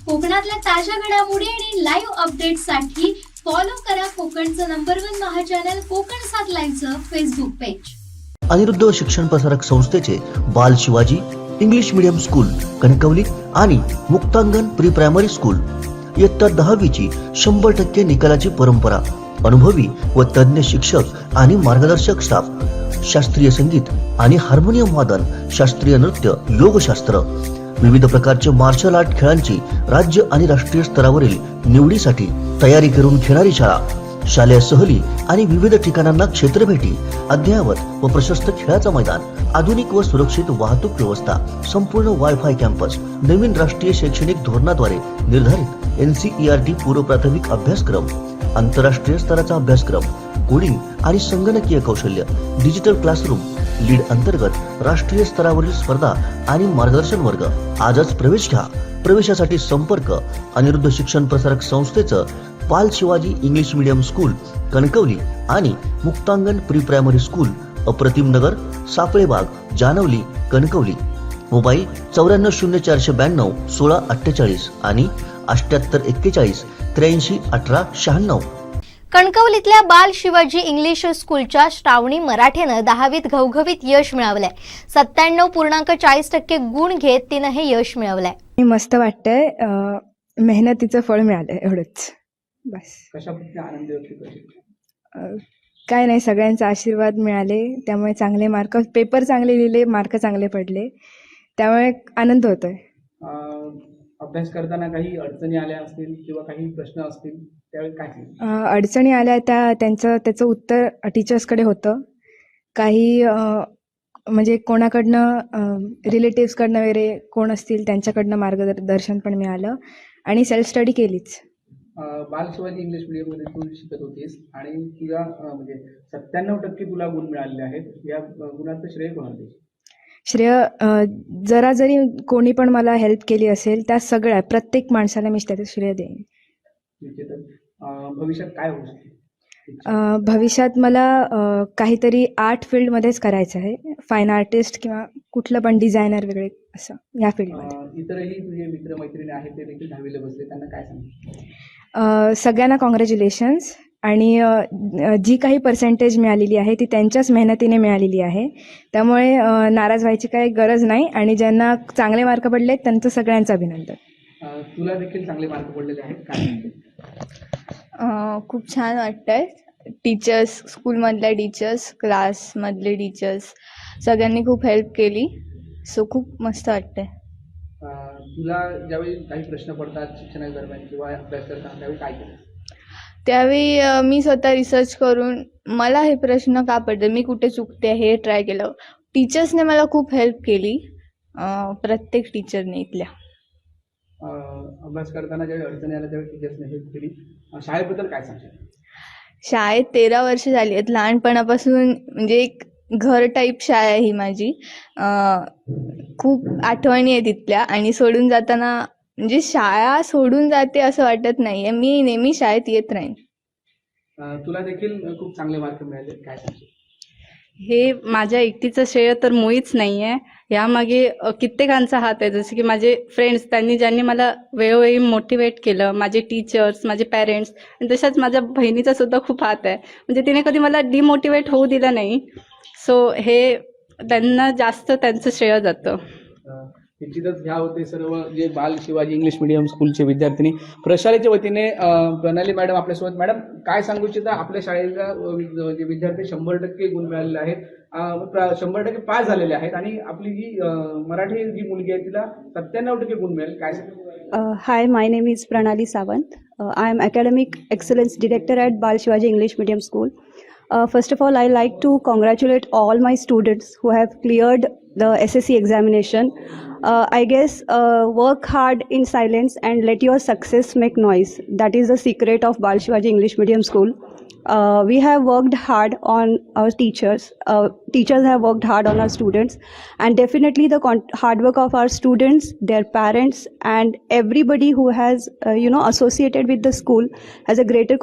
कोकणातल्या ताज्या घडामोडी आणि लाईव्ह अपडेट्ससाठी फॉलो करा कोकणचं #1 महा चॅनल कोकण 7 लाईव्हचं फेसबुक पेज. अनिरुद्ध शिक्षण प्रसारक संस्थेचे Bal Shivaji English medium school Kankavli आणि मुक्तांगण प्री प्रायमरी स्कूल इयत्ता 10वीची 100% निकालाची परंपरा, अनुभवी व तज्ञ शिक्षक आणि मार्गदर्शक स्टाफ, शास्त्रीय संगीत आणि हार्मोनियम वादन, शास्त्रीय नृत्य, योगशास्त्र, विविध प्रकारचे मार्शल आर्ट खेळांची राज्य आणि राष्ट्रीय स्तरावरील निवडीसाठी तयारी करून घेणारी शाळा, शालेय सहली आणि विविध ठिकाणांना क्षेत्रभेटी, अद्ययावत व प्रशस्त खेळाचं मैदान, आधुनिक व सुरक्षित वाहतूक व्यवस्था, संपूर्ण वायफाय कॅम्पस, नवीन राष्ट्रीय शैक्षणिक धोरणाद्वारे निर्धारित NCERT पूर्व प्राथमिक अभ्यासक्रम, आंतरराष्ट्रीय स्तराचा अभ्यासक्रम, कोडिंग आणि संगणकीय कौशल्य, डिजिटल क्लासरूम, लीड अंतर्गत राष्ट्रीय स्तरावरील स्पर्धा आणि मार्गदर्शन वर्ग. आजच प्रवेश घ्या. प्रवेशासाठी संपर्क अनिरुद्ध शिक्षण प्रसारक संस्थेचं बाल Shivaji English medium school Kankavli आणि मुक्तांगण प्री प्रायमरी स्कूल अप्रतिम नगर, सापळेबाग, जानवली, कणकवली. मोबाईल 940492 1648 आणि 7841 83 18 96. कणकवलीतल्या बाल शिवाजी इंग्लिश स्कूलच्या श्रावणी मराठेनं 10वीत घवघवीत यश मिळवलंय. 97.40% गुण घेत तिनं हे यश मिळवलंय. मस्त वाटतंय. मेहनतीचं फळ मिळालंय एवढंच बस. कशाबद्दल आनंद व्यक्त करतो? काय नाही, सगळ्यांचा आशीर्वाद मिळाले त्यामुळे चांगले मार्क, पेपर चांगले लिहिले, मार्क चांगले पडले त्यामुळे आनंद होतोय. अभ्यास करताना काही अडचणी आल्या असतील किंवा काही प्रश्न असतील त्यावेळी काय केलं? अडचणी आल्या त्याचं उत्तर टीचर्सकडे होतं. काही म्हणजे कोणाकडनं रिलेटिव्सकडनं वगैरे कोण असतील त्यांच्याकडनं मार्गदर्शन पण मिळालं आणि सेल्फ स्टडी केलीच. बाल शिवाजी इंग्लिश मीडियममध्ये तू शिकत होतीस आणि तुला म्हणजे 97% तुला गुण मिळालेले आहेत. या गुणाचं श्रेय कोणाला देईल? श्रेय जरा जरी कोणी पण मला हेल्प केली असेल त्या सगळ्या प्रत्येक माणसाला मी त्याचं श्रेय देईन. भविष्यात काय होऊ शकते? भविष्यात मला काहीतरी आर्ट फील्डमध्येच करायचं आहे. फाईन आर्टिस्ट किंवा कुठलं पण डिझायनर वगैरे असं या फील्डमध्ये. इतरही तुझे मित्रमैत्रिणी आहेत ते देखील 10वीला बसले, त्यांना काय सांगू? सगळ्यांना कॉंग्रॅच्युलेशन्स. आणि जी काही पर्सेंटेज मिळालेली आहे ती त्यांच्याच मेहनतीने मिळालेली आहे त्यामुळे नाराज व्हायची काही गरज नाही. आणि ज्यांना चांगले मार्क पडले त्यांचं सगळ्यांचं अभिनंदन. तुला देखील चांगले मार्क पडलेले आहेत, काय? खूप छान वाटतंय. टीचर्स, स्कूलमधल्या टीचर्स, क्लासमधले टीचर्स सगळ्यांनी खूप हेल्प केली. सो खूप मस्त वाटतंय. तुला ज्यावेळी काही प्रश्न पडतात शिक्षणादरम्यान किंवा अभ्यास करताना त्यावेळी काय केलं? त्यावेळी मी स्वतः रिसर्च करून मला हे प्रश्न का पडले, मी कुठे चुकते हे ट्राय केलं. टीचर्सने मला खूप हेल्प केली, प्रत्येक टीचरने इथल्या. अभ्यास करताना ज्यावेळी अडचणी आल्या त्यावेळी टीचर्सने हेल्प केली. शाळेबद्दल काय सांगशील? शाळेत 13 वर्ष झाली आहेत. लहानपणापासून म्हणजे एक घर टाईप शाळा आहे ही माझी. खूप आठवणी आहे तिथल्या आणि सोडून जाताना म्हणजे शाळा सोडून जाते असं वाटत नाहीये. मी नेहमी शाळेत येत राहीन. तुला देखील खूप चांगले मार्क मिळाले, काय सांगशील? हे माझ्या एकटीचं श्रेय तर मुळीच नाही आहे. यामागे कित्येकांचा हात आहे. जसे की माझे फ्रेंड्स, ज्यांनी मला वेळोवेळी मोटिवेट केलं, माझे टीचर्स, माझे पॅरेंट्स, आणि तशाच माझ्या बहिणीचा सुद्धा खूप हात आहे. म्हणजे तिने कधी मला डिमोटिवेट होऊ दिलं नाही. सो हे त्यांना जास्त त्यांचं श्रेय जातं. निश्चितच ह्या होते सर्व जे बाल शिवाजी इंग्लिश मीडियम स्कूलचे विद्यार्थिनी. प्रशालेच्या वतीने प्रणाली मॅडम आपल्यासोबत. मॅडम, काय सांगू इच्छिता? आपल्या शाळेला जे विद्यार्थी 100% गुण मिळालेले आहेत, 100% पास झालेले आहेत आणि आपली जी मराठी जी मुलगी आहे तिला 97% गुण मिळाले, काय सांगू? Hi, my name is Pranali Sawant. I am Academic Excellence Director at Bal Shivaji English Medium School. First of all, I like to congratulate all my students who have cleared the SSC examination. I guess work hard in silence and let your success make noise. That is the secret of Bal Shivaji English Medium School. We have worked hard on our teachers. Teachers have worked hard on our students, and definitely the hard work of our students, their parents, and everybody who has associated with the school has a greater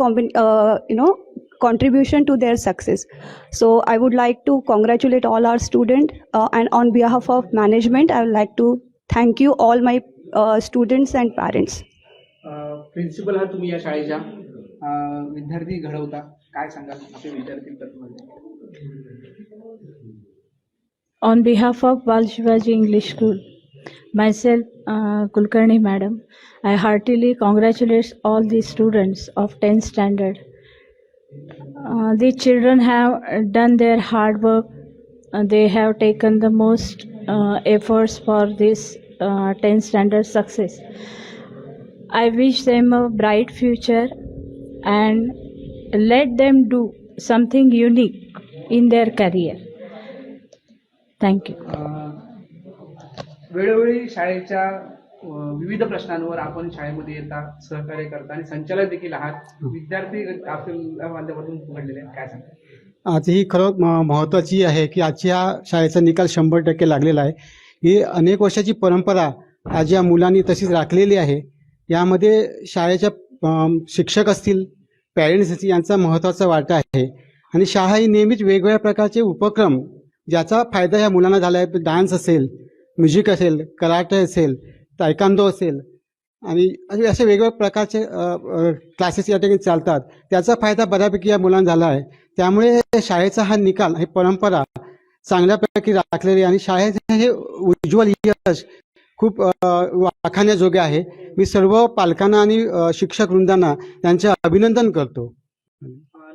contribution to their success. So I would like to congratulate all our students, and on behalf of management, I would like to thank you all my students and parents. Principal हा तुम्ही या शाळेच्या, विद्यार्थी घडवता, काय सांगाल आपले विद्यार्थी तत्त्वामध्ये? On behalf of Bal Shivaji English School, myself Kulkarni Madam, I heartily congratulate all the students of 10th standard. The children have done their hard work. They have taken the most efforts for this 10th standard success. I wish them a bright future and let them do something unique in their career. Thank you. वेळोवेळी शाळेच्या विविध प्रश्नांवर आपण शाळेमध्ये येता, सहकार्य करता आणि संचालक देखील आहात. विद्यार्थी आपल्या माध्यमातून घडलेले आहेत, काय सांगता? आज ही खरं महत्त्वाची आहे की आजच्या ह्या शाळेचा निकाल 100% लागलेला आहे. ही अनेक वर्षाची परंपरा आज या मुलांनी तशीच राखलेली आहे. यामध्ये शाळेच्या शिक्षक असतील, पॅरेंट्स असतील, यांचा महत्त्वाचा वाटा आहे. आणि शाळा ही नेहमीच वेगवेगळ्या प्रकारचे उपक्रम ज्याचा फायदा ह्या मुलांना झाला आहे. डान्स असेल, म्युझिक असेल, कराटे असेल, तायकांदो असेल आणि असे वेगवेगळ्या प्रकारचे क्लासेस या ठिकाणी चालतात. त्याचा फायदा बऱ्यापैकी या मुलांना झाला आहे. त्यामुळे शाळेचा हा निकाल, ही परंपरा चांगल्यापैकी राखलेली आहे आणि शाळेचे हे उज्ज्वल यश खूप वाखाणण्याजोगे आहे. मी सर्व पालकांना आणि शिक्षक वृंदांना त्यांचे अभिनंदन करतो.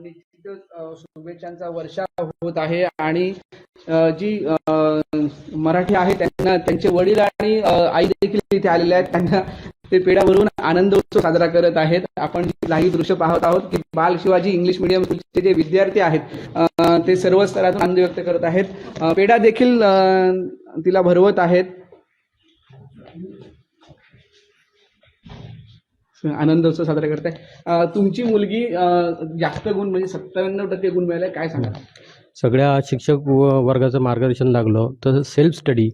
निश्चितच शुभेच्छांचा वर्षा होत आहे आणि जी मराठी आहे त्यांना त्यांचे वडील आणि आई देखील इथे आलेले आहेत. त्यांना ते पेढा भरून आनंद उत्सव साजरा करत आहेत. आपण काही दृश्य पाहत आहोत की बाल शिवाजी इंग्लिश मीडियम स्कूलचे जे विद्यार्थी आहेत ते सर्व स्तरातून आनंद व्यक्त करत आहेत. पेढा देखील तिला भरवत आहेत. आनंद उत्सव साजरा करत आहे. तुमची मुलगी जास्त गुण म्हणजे 97% गुण मिळाले, काय सांगा? सगळ्या शिक्षक वर्गाचं मार्गदर्शन लागलं, तर सेल्फ स्टडी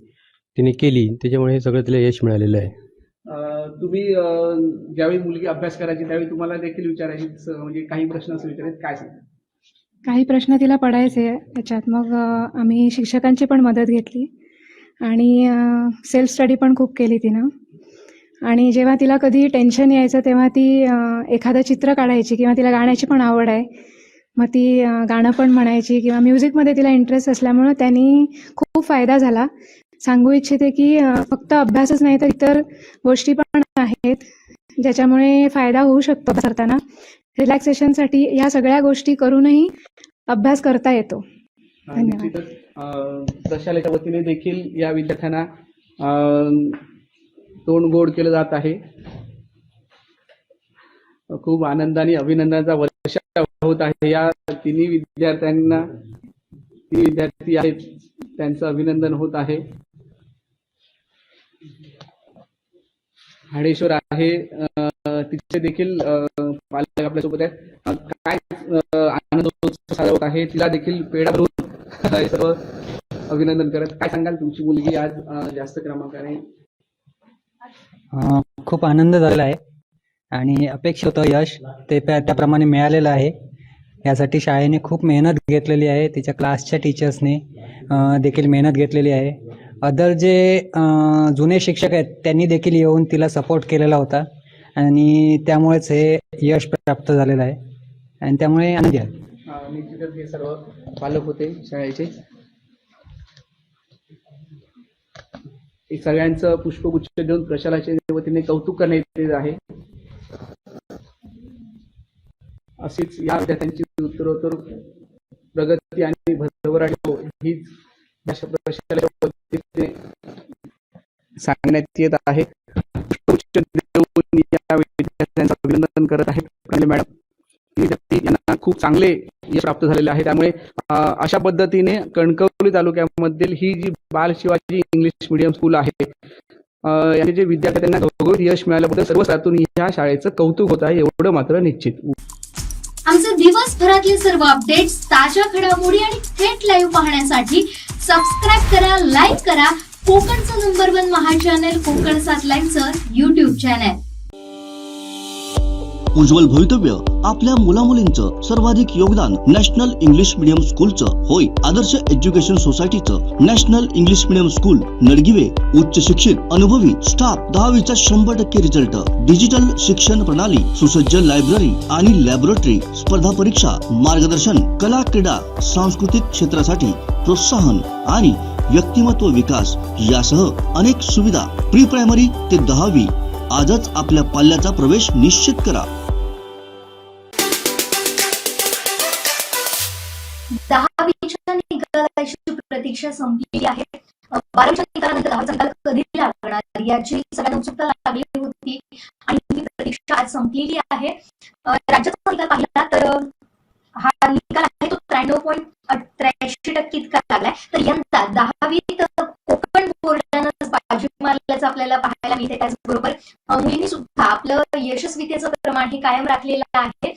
तिने केली, त्याच्यामुळे हे सगळं तिला यश मिळालेलं आहे. तुम्ही ज्यावेळी मुलगी अभ्यास करायची त्यावेळी तुम्हाला देखील विचारायची, म्हणजे काही प्रश्न असं विचारायचे, काय सांगा? काही प्रश्न तिला पडायचे त्याच्यात. मग आम्ही शिक्षकांची पण मदत घेतली आणि सेल्फ स्टडी पण खूप केली तिनं. आणि जेव्हा तिला कधी टेन्शन यायचं तेव्हा ती एखादं चित्र काढायची किंवा तिला गाण्याची पण आवड आहे, मग ती गाणं पण म्हणायची किंवा म्युझिकमध्ये तिला इंटरेस्ट असल्यामुळं त्यांनी खूप फायदा झाला. सांगू इच्छिते की फक्त अभ्यासच नाही तर इतर गोष्टी पण आहेत ज्याच्यामुळे फायदा होऊ शकतो अभ्यास करताना. रिलॅक्सेशनसाठी या सगळ्या गोष्टी करूनही अभ्यास करता येतो. धन्यवाद. प्रशालेच्या वतीने देखील या विद्यार्थ्यांना तोंड गोड केलं जात आहे. खूप आनंदाने अभिनंदनाचा वर्षा होत आहे. या तिन्ही विद्यार्थ्यांना, तिन्ही विद्यार्थी आहेत त्यांचं अभिनंदन होत आहे. हाडेश्वर आहे, तिचे देखील पालक आपल्यासोबत आहेत. काय आनंद साजरा होत आहे, तिला देखील पेढा भरून सर्व अभिनंदन करत. काय सांगाल, तुमची मुलगी आज जास्त क्रमांकाने? खूप आनंद झाला आहे आणि अपेक्षित होतं यश ते त्याप्रमाणे मिळालेलं आहे. यासाठी शाळेने खूप मेहनत घेतलेली आहे. तिच्या क्लासच्या टीचर्सने देखील मेहनत घेतलेली आहे. अदर जे जुने शिक्षक आहेत त्यांनी देखील येऊन तिला सपोर्ट केलेला होता आणि त्यामुळेच हे यश प्राप्त झालेलं आहे आणि त्यामुळे आनंदी आहे. निश्चितच हे सर्व पालक होते शाळेचे. सगळ्यांचं पुष्पगुच्छ देऊन प्रशालेच्या वतीने कौतुक करण्यात येत आहे. अशीच या विद्यार्थ्यांची उत्तरोत्तर प्रगती आणि भरभराट हीच प्रशालेच्या वतीने सांगण्यात येत आहे. पुष्पगुच्छ देऊन या विद्यार्थ्यांचं अभिनंदन करत आहेत मॅडम. यांना खूप चांगले यश प्राप्त झालेले आहे. त्यामुळे अशा पद्धतीने कणकवली तालुक्यामधील ही जी बाल शिवाजी इंग्लिश मीडियम स्कूल आहे, यांचे जे विद्यार्थी त्यांना घवघवीत यश मिळाल्याबद्दल सर्व स्तरातून या शाळेचं कौतुक होत आहे, एवढं मात्र निश्चित. आमचे दिवसभरातले सर्व अपडेट्स, ताज्या घडामोडी आणि थेट लाईव्ह पाहण्यासाठी सबस्क्राईब करा, लाईक करा कोकणचं नंबर 1 महा चॅनल कोकण 7 लाईव्हचं युट्यूब चॅनल. उज्ज्वल भवितव्य आपल्या मुलामुलींचं सर्वाधिक योगदान नॅशनल इंग्लिश मीडियम स्कूलचं होय. आदर्श एज्युकेशन सोसायटीचं national English medium school Nadgive, उच्च शिक्षित अनुभवी स्टाफ, 10वीचा 100% रिझल्ट, डिजिटल शिक्षण प्रणाली, सुसज्ज लायब्ररी आणि लॅबोरेटरी, स्पर्धा परीक्षा, मार्गदर्शन, कला, क्रीडा, सांस्कृतिक क्षेत्रासाठी प्रोत्साहन आणि व्यक्तिमत्व विकास यासह अनेक सुविधा. प्री प्रायमरी ते 10वी आजच आपल्या पाल्याचा प्रवेश निश्चित करा. 10वीच्या निकालाची प्रतीक्षा संपलेली आहे. 12वीच्या निकालानंतर 10वीचा निकाल कधी लागणार याची सगळ्यांना उत्सुकता लागली होती आणि ती प्रतीक्षा आज संपलेली आहे. राज्याचा निकाल पाहिला तर हा निकाल आहे तो 93.83% इतका लागलाय. तर यंदा 10वीत कोकण बोर्डानं बाजी मारल्याचं आपल्याला पाहायला मिळते. मुलींनी सुद्धा आपलं यशस्वीतेचं प्रमाण हे कायम राखलेलं आहे.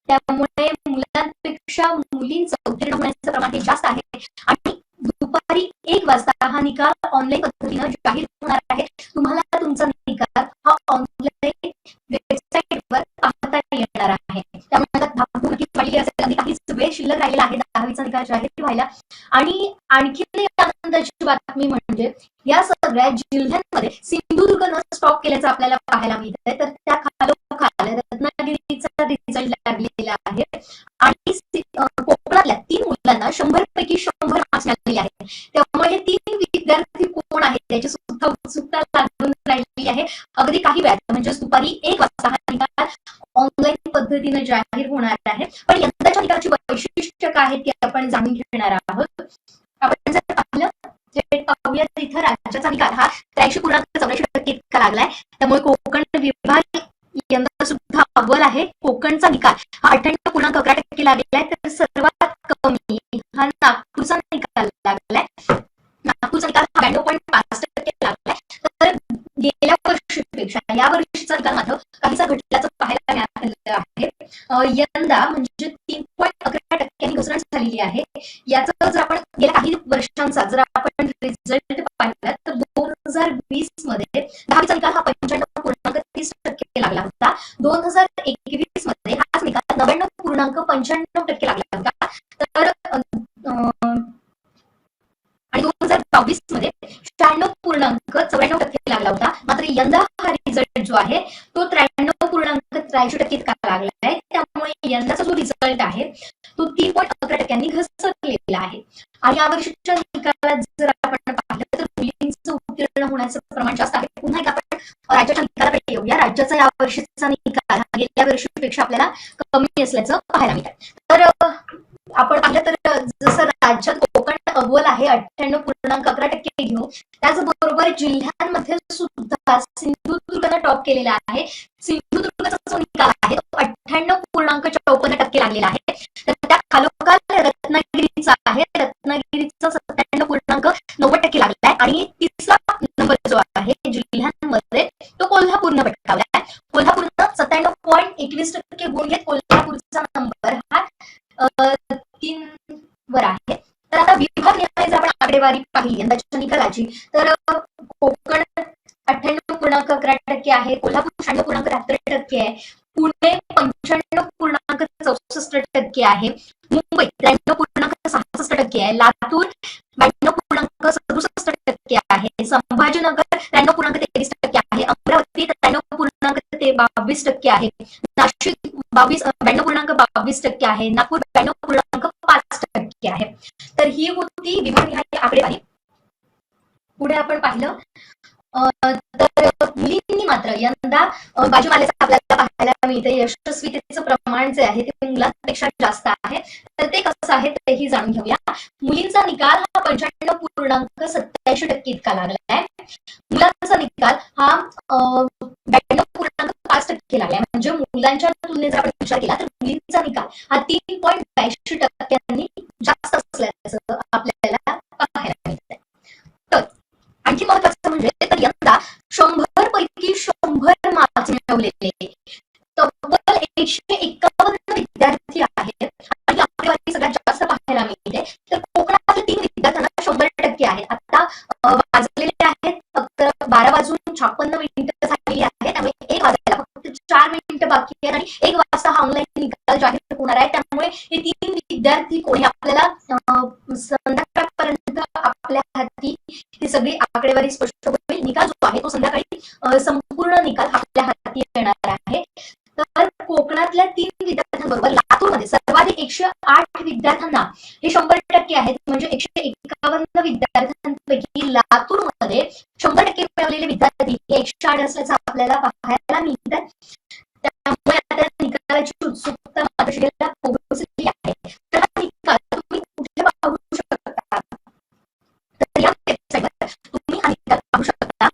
त्यामुळे मुलांपेक्षा मुलींचं उत्तीर्ण होण्याचं प्रमाण हे जास्त आहे आणि दुपारी 1 वाजता हा निकाल ऑनलाईन पद्धतीनं जाहीर होणार आहे. तुम्हाला तुमचा निकाल हा ऑनलाईन वेबसाईटवर पाहता येणार आहे. त्यामुळे नक्की पाहिली असेल, आणि काहीच वेळ शिल्लक राहिलेला आहे 10वीचा निकाल जाहीर व्हायला. आणि आणखीन एक आनंदाची बातमी म्हणजे या सगळ्या जिल्ह्यांमध्ये सिंधुदुर्गनं स्टॉप केल्याचं आपल्याला पाहायला मिळतंय. तर त्या खालोखाल रत्नागिरीचा रिझल्ट लागलेला आहे आणि कोकणातल्या 3 मुलांना 100 पैकी 100 मार्क्स मिळालेले आहेत. त्यामुळे हे 3 विद्यार्थी कोण आहेत त्याची सुद्धा उत्सुकता लागून राहिलेली आहे. अगदी काही वेळात म्हणजे दुपारी 1 वाजता हा निकाल ऑनलाईन पद्धतीने जाहीर होणार आहे. पण यंदाच्या निकालाची वैशिष्ट्य काय आहेत ते आपण जाणून घेणार आहोत. आपण जर पाहिलं पाहूया इथं राज्याचा निकाल हा 83.84% इतका लागलाय. त्यामुळे कोकण विभाग यंदा सुद्धा अव्वल आहे. कोकणचा निकाल हा 98.11% लागलेला आहे. तर सर्वात कमी हा नागपूरचा निकाल लागलाय. नागपूरचा निकाल हा 92.5% लागलाय. तर गेल्या वर्षीपेक्षा या वर्षीचा निकाल मात्र काहीसा घटल्याचं पाहायला मिळालेलं आहे. यंदा म्हणजे 3.11% घसरण झालेली आहे. याचं जर आपण गेल्या काही वर्षांचा जर आपण रिझल्ट पाहिला तर 2020 मध्ये 10वीचा निकाल हा 95.30% लागला होता. 2021 मध्ये हाच निकाल 99.95% लागला होता. तर आणि 2022 मध्ये 96.94% लागला होता. मात्र यंदा हा रिझल्ट जो आहे तो 93.83% इतका लागला आहे. त्यामुळे यंदाचा जो रिझल्ट आहे तो 3.11% घसरलेला आहे. आणि यावर्षीच्या निकालात जर आपण पाहिलं तर मुलींचं उत्तीर्ण होण्याचं प्रमाण जास्त आहे. पुन्हा एक आपण राज्याच्या निकालाकडे येऊया. राज्याचा या वर्षीचा निकाल हा गेल्या वर्षीपेक्षा आपल्याला कमी असल्याचं पाहायला मिळतं. तर आपण पाहिलं तर जसं राज्यात कोकण अव्वल आहे 98.11% घेऊन, त्याचबरोबर जिल्ह्यांमध्ये सुद्धा सिंधुदुर्गनं टॉप केलेला आहे. सिंधुदुर्गचा जो निकाल आहे तो 98.54% लागलेला आहे. तर त्या खालोखाल रत्नागिरीचा आहे. रत्नागिरीचा 97.90% लागलेला आहे. आणि तिसरा नंबर जो आहे जिल्ह्यांमध्ये तो कोल्हापूरनं पटकावला आहे. कोल्हापूरनं 97.21% गुण घेत कोल्हापूरचा नंबर हा 3 वर आहे. तर आता विभाग निहाय जर आपण आकडेवारी पाहिली यंदाच्या निकालाची तर कोकण 98.11% आहे. कोल्हापूर 96.73% आहे. पुणे 95.64% आहे. मुंबई 93.66% आहे. लातूर 92.67% आहे. संभाजीनगर 93.23% आहे. अमरावती 93.22% आहे. नाशिक 92.22% आहे. नागपूर 92.5% आहे. तर ही होती विभागनिहाय आकडेवारी. पुढे आपण पाहिलं तर मुलींनी मात्र यंदा बाजी मारल्याचं आपल्याला पाहायला मिळते. यशस्वीतेचं प्रमाण जे आहे ते मुलांपेक्षा जास्त आहे. तर ते कसं आहे तेही जाणून घेऊया. मुलींचा निकाल हा 95.87% इतका लागला आहे. मुलांचा निकाल हा 92.5% लागलाय. म्हणजे मुलांच्या तुलनेत जर आपण विचार केला तर मुलींचा निकाल हा 3.82% जास्त असल्याचं आपल्याला पाहायला मिळतंय. तर आणखी महत्वाचं म्हणजे तर यंदा 100 पैकी 100 मार्क्स मिळवलेले तब्बल 151 विद्यार्थी आहेत. आणि आकडेवारी सगळ्यात जास्त पाहायला मिळते. तर कोकणातील 3 विद्यार्थ्यांना 100% आहे. आता वाजलेले आहेत फक्त 12:56 झालेली आहे. त्यामुळे 1 वाजायला फक्त 4 मिनिटं बाकी आहेत आणि 1 वाजता हा ऑनलाईन निकाल जाहीर होणार आहे. त्यामुळे हे 3 विद्यार्थी कोणी आपल्याला संध्याकाळपर्यंत आपल्या हाती ही सगळी आकडेवारी स्पष्ट होईल. निकाल जो आहे तो संध्याकाळी संपूर्ण निकाल आपल्या हाती येणार आहे. तर कोकणातल्या 3 विद्यार्थ्यांबरोबर लातूरमध्ये सर्वाधिक 108 विद्यार्थ्यांना हे 100% आहेत. म्हणजे 151 विद्यार्थ्यांपैकी लातूरमध्ये 100% मिळवलेले विद्यार्थी हे 108 असल्याचं आपल्याला पाहायला मिळतं. त्यामुळे आता निकालाची उत्सुकता मात्र पोहोचली आहे. तर हा निकाल तुम्ही कुठे पाहू शकता तर या वेबसाईटवर तुम्ही हा निकाल पाहू शकता.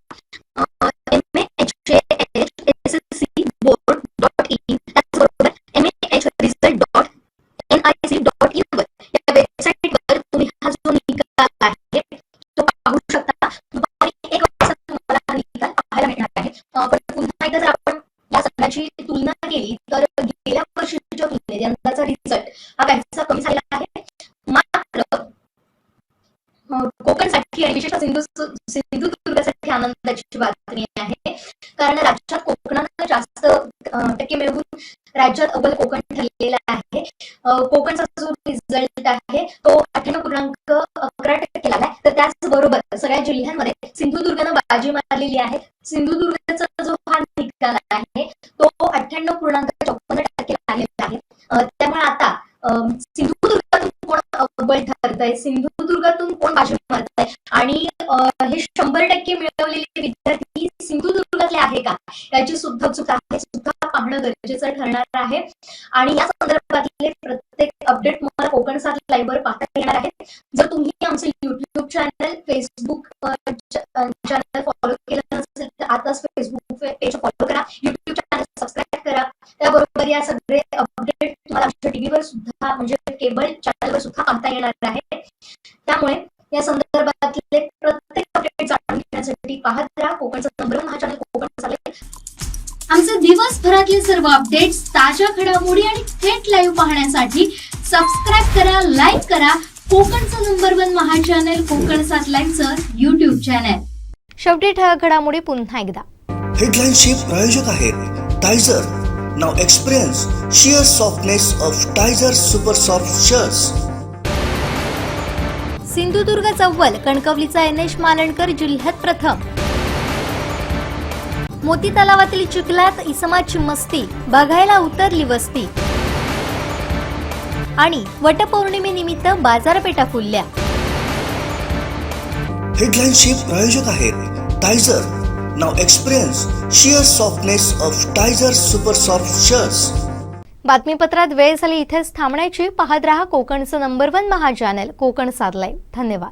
mahsscboard.in त्याचबरोबर mahresult.nic.in वर या वेबसाईटवर तुम्ही हा जो निकाल आहे तो पाहू शकता. दुपारी 1 वाजता तुम्हाला हा निकाल पाहायला मिळणार आहे. पण पुन्हा एकदा मोठी आणि विशेषतः सिंधुदुर्गासाठी आनंदाची बातमी आहे. कारण राज्यात कोकणाला जास्त टक्के मिळवून राज्यात अव्वल कोकण ठरलेला आहे. कोकणचा जो रिझल्ट आहे तो 98.11% लागलाय. तर त्याचबरोबर सगळ्या जिल्ह्यांमध्ये सिंधुदुर्गानं बाजी मारलेली आहे. सिंधुदुर्गाचा जो हा निकाल आहे तो 98.54% लागलेला आहे. त्यामुळे आता सिंधुदुर्गातून कोण अव्वल ठरतंय, सिंधुदुर्गातून कोण बाजी मारतंय आणि हे 100% मिळवलेले विद्यार्थी सिंधुदुर्गातले आहे का याची सुद्धा उत्सुकता आहे, सुद्धा पाहणं गरजेचं ठरणार आहे. आणि या संदर्भातले प्रत्येक अपडेट तुम्हाला कोकण 7 लाईव्ह वर पाहता येणार आहे. जर तुम्ही आमचं YouTube channel, Facebook channel follow केलं नसेल तर आताच फेसबुक पेज फॉलो करा, युट्यूब चॅनल सबस्क्राईब करा. त्याबरोबर या सगळे अपडेट तुम्हाला आमच्या टीव्हीवर सुद्धा म्हणजे केबल चॅनलवर सुद्धा पाहता येणार आहे. त्यामुळे या संदर्भातले प्रत्येक अपडेट जाणून घेण्यासाठी पाहत राहा कोकणचं नंबर 1 हा चॅनल कोकण चालेल. आमचे दिवसभरातले सर्व अपडेट्स, ताज्या घडामोडी आणि थेट लाईव्ह पाहण्यासाठी सबस्क्राईब करा, लाईक करा कोकणचं नंबर 1 महा चॅनल कोकण 7 लाईव्हचं युट्यूब चॅनल. शेवटी ठळक घडामोडी पुन्हा एकदा. हेडलाईनचे प्रायोजक आहेत Tyzer. Now experience sheer softness of Tyzer super soft shirts. Sindhudurg अव्वल, कणकवलीचा NH मालणकर जिल्ह्यात प्रथम. मोती तलावातील चिखलात इसमाची मस्ती, बघायला उतरली वस्ती. आणि वटपौर्णिमेनिमित्त बाजारपेठा फुलल्या. हेडलाईनचे प्रायोजक आहेत Tyzer. Now experience sheer softness of Tyzer super soft shirts. बातमीपत्रात वेळ झाली इथेच थांबण्याची. पाहत रहा कोकणचं number 1 Maha channel Konkan 7 live. धन्यवाद.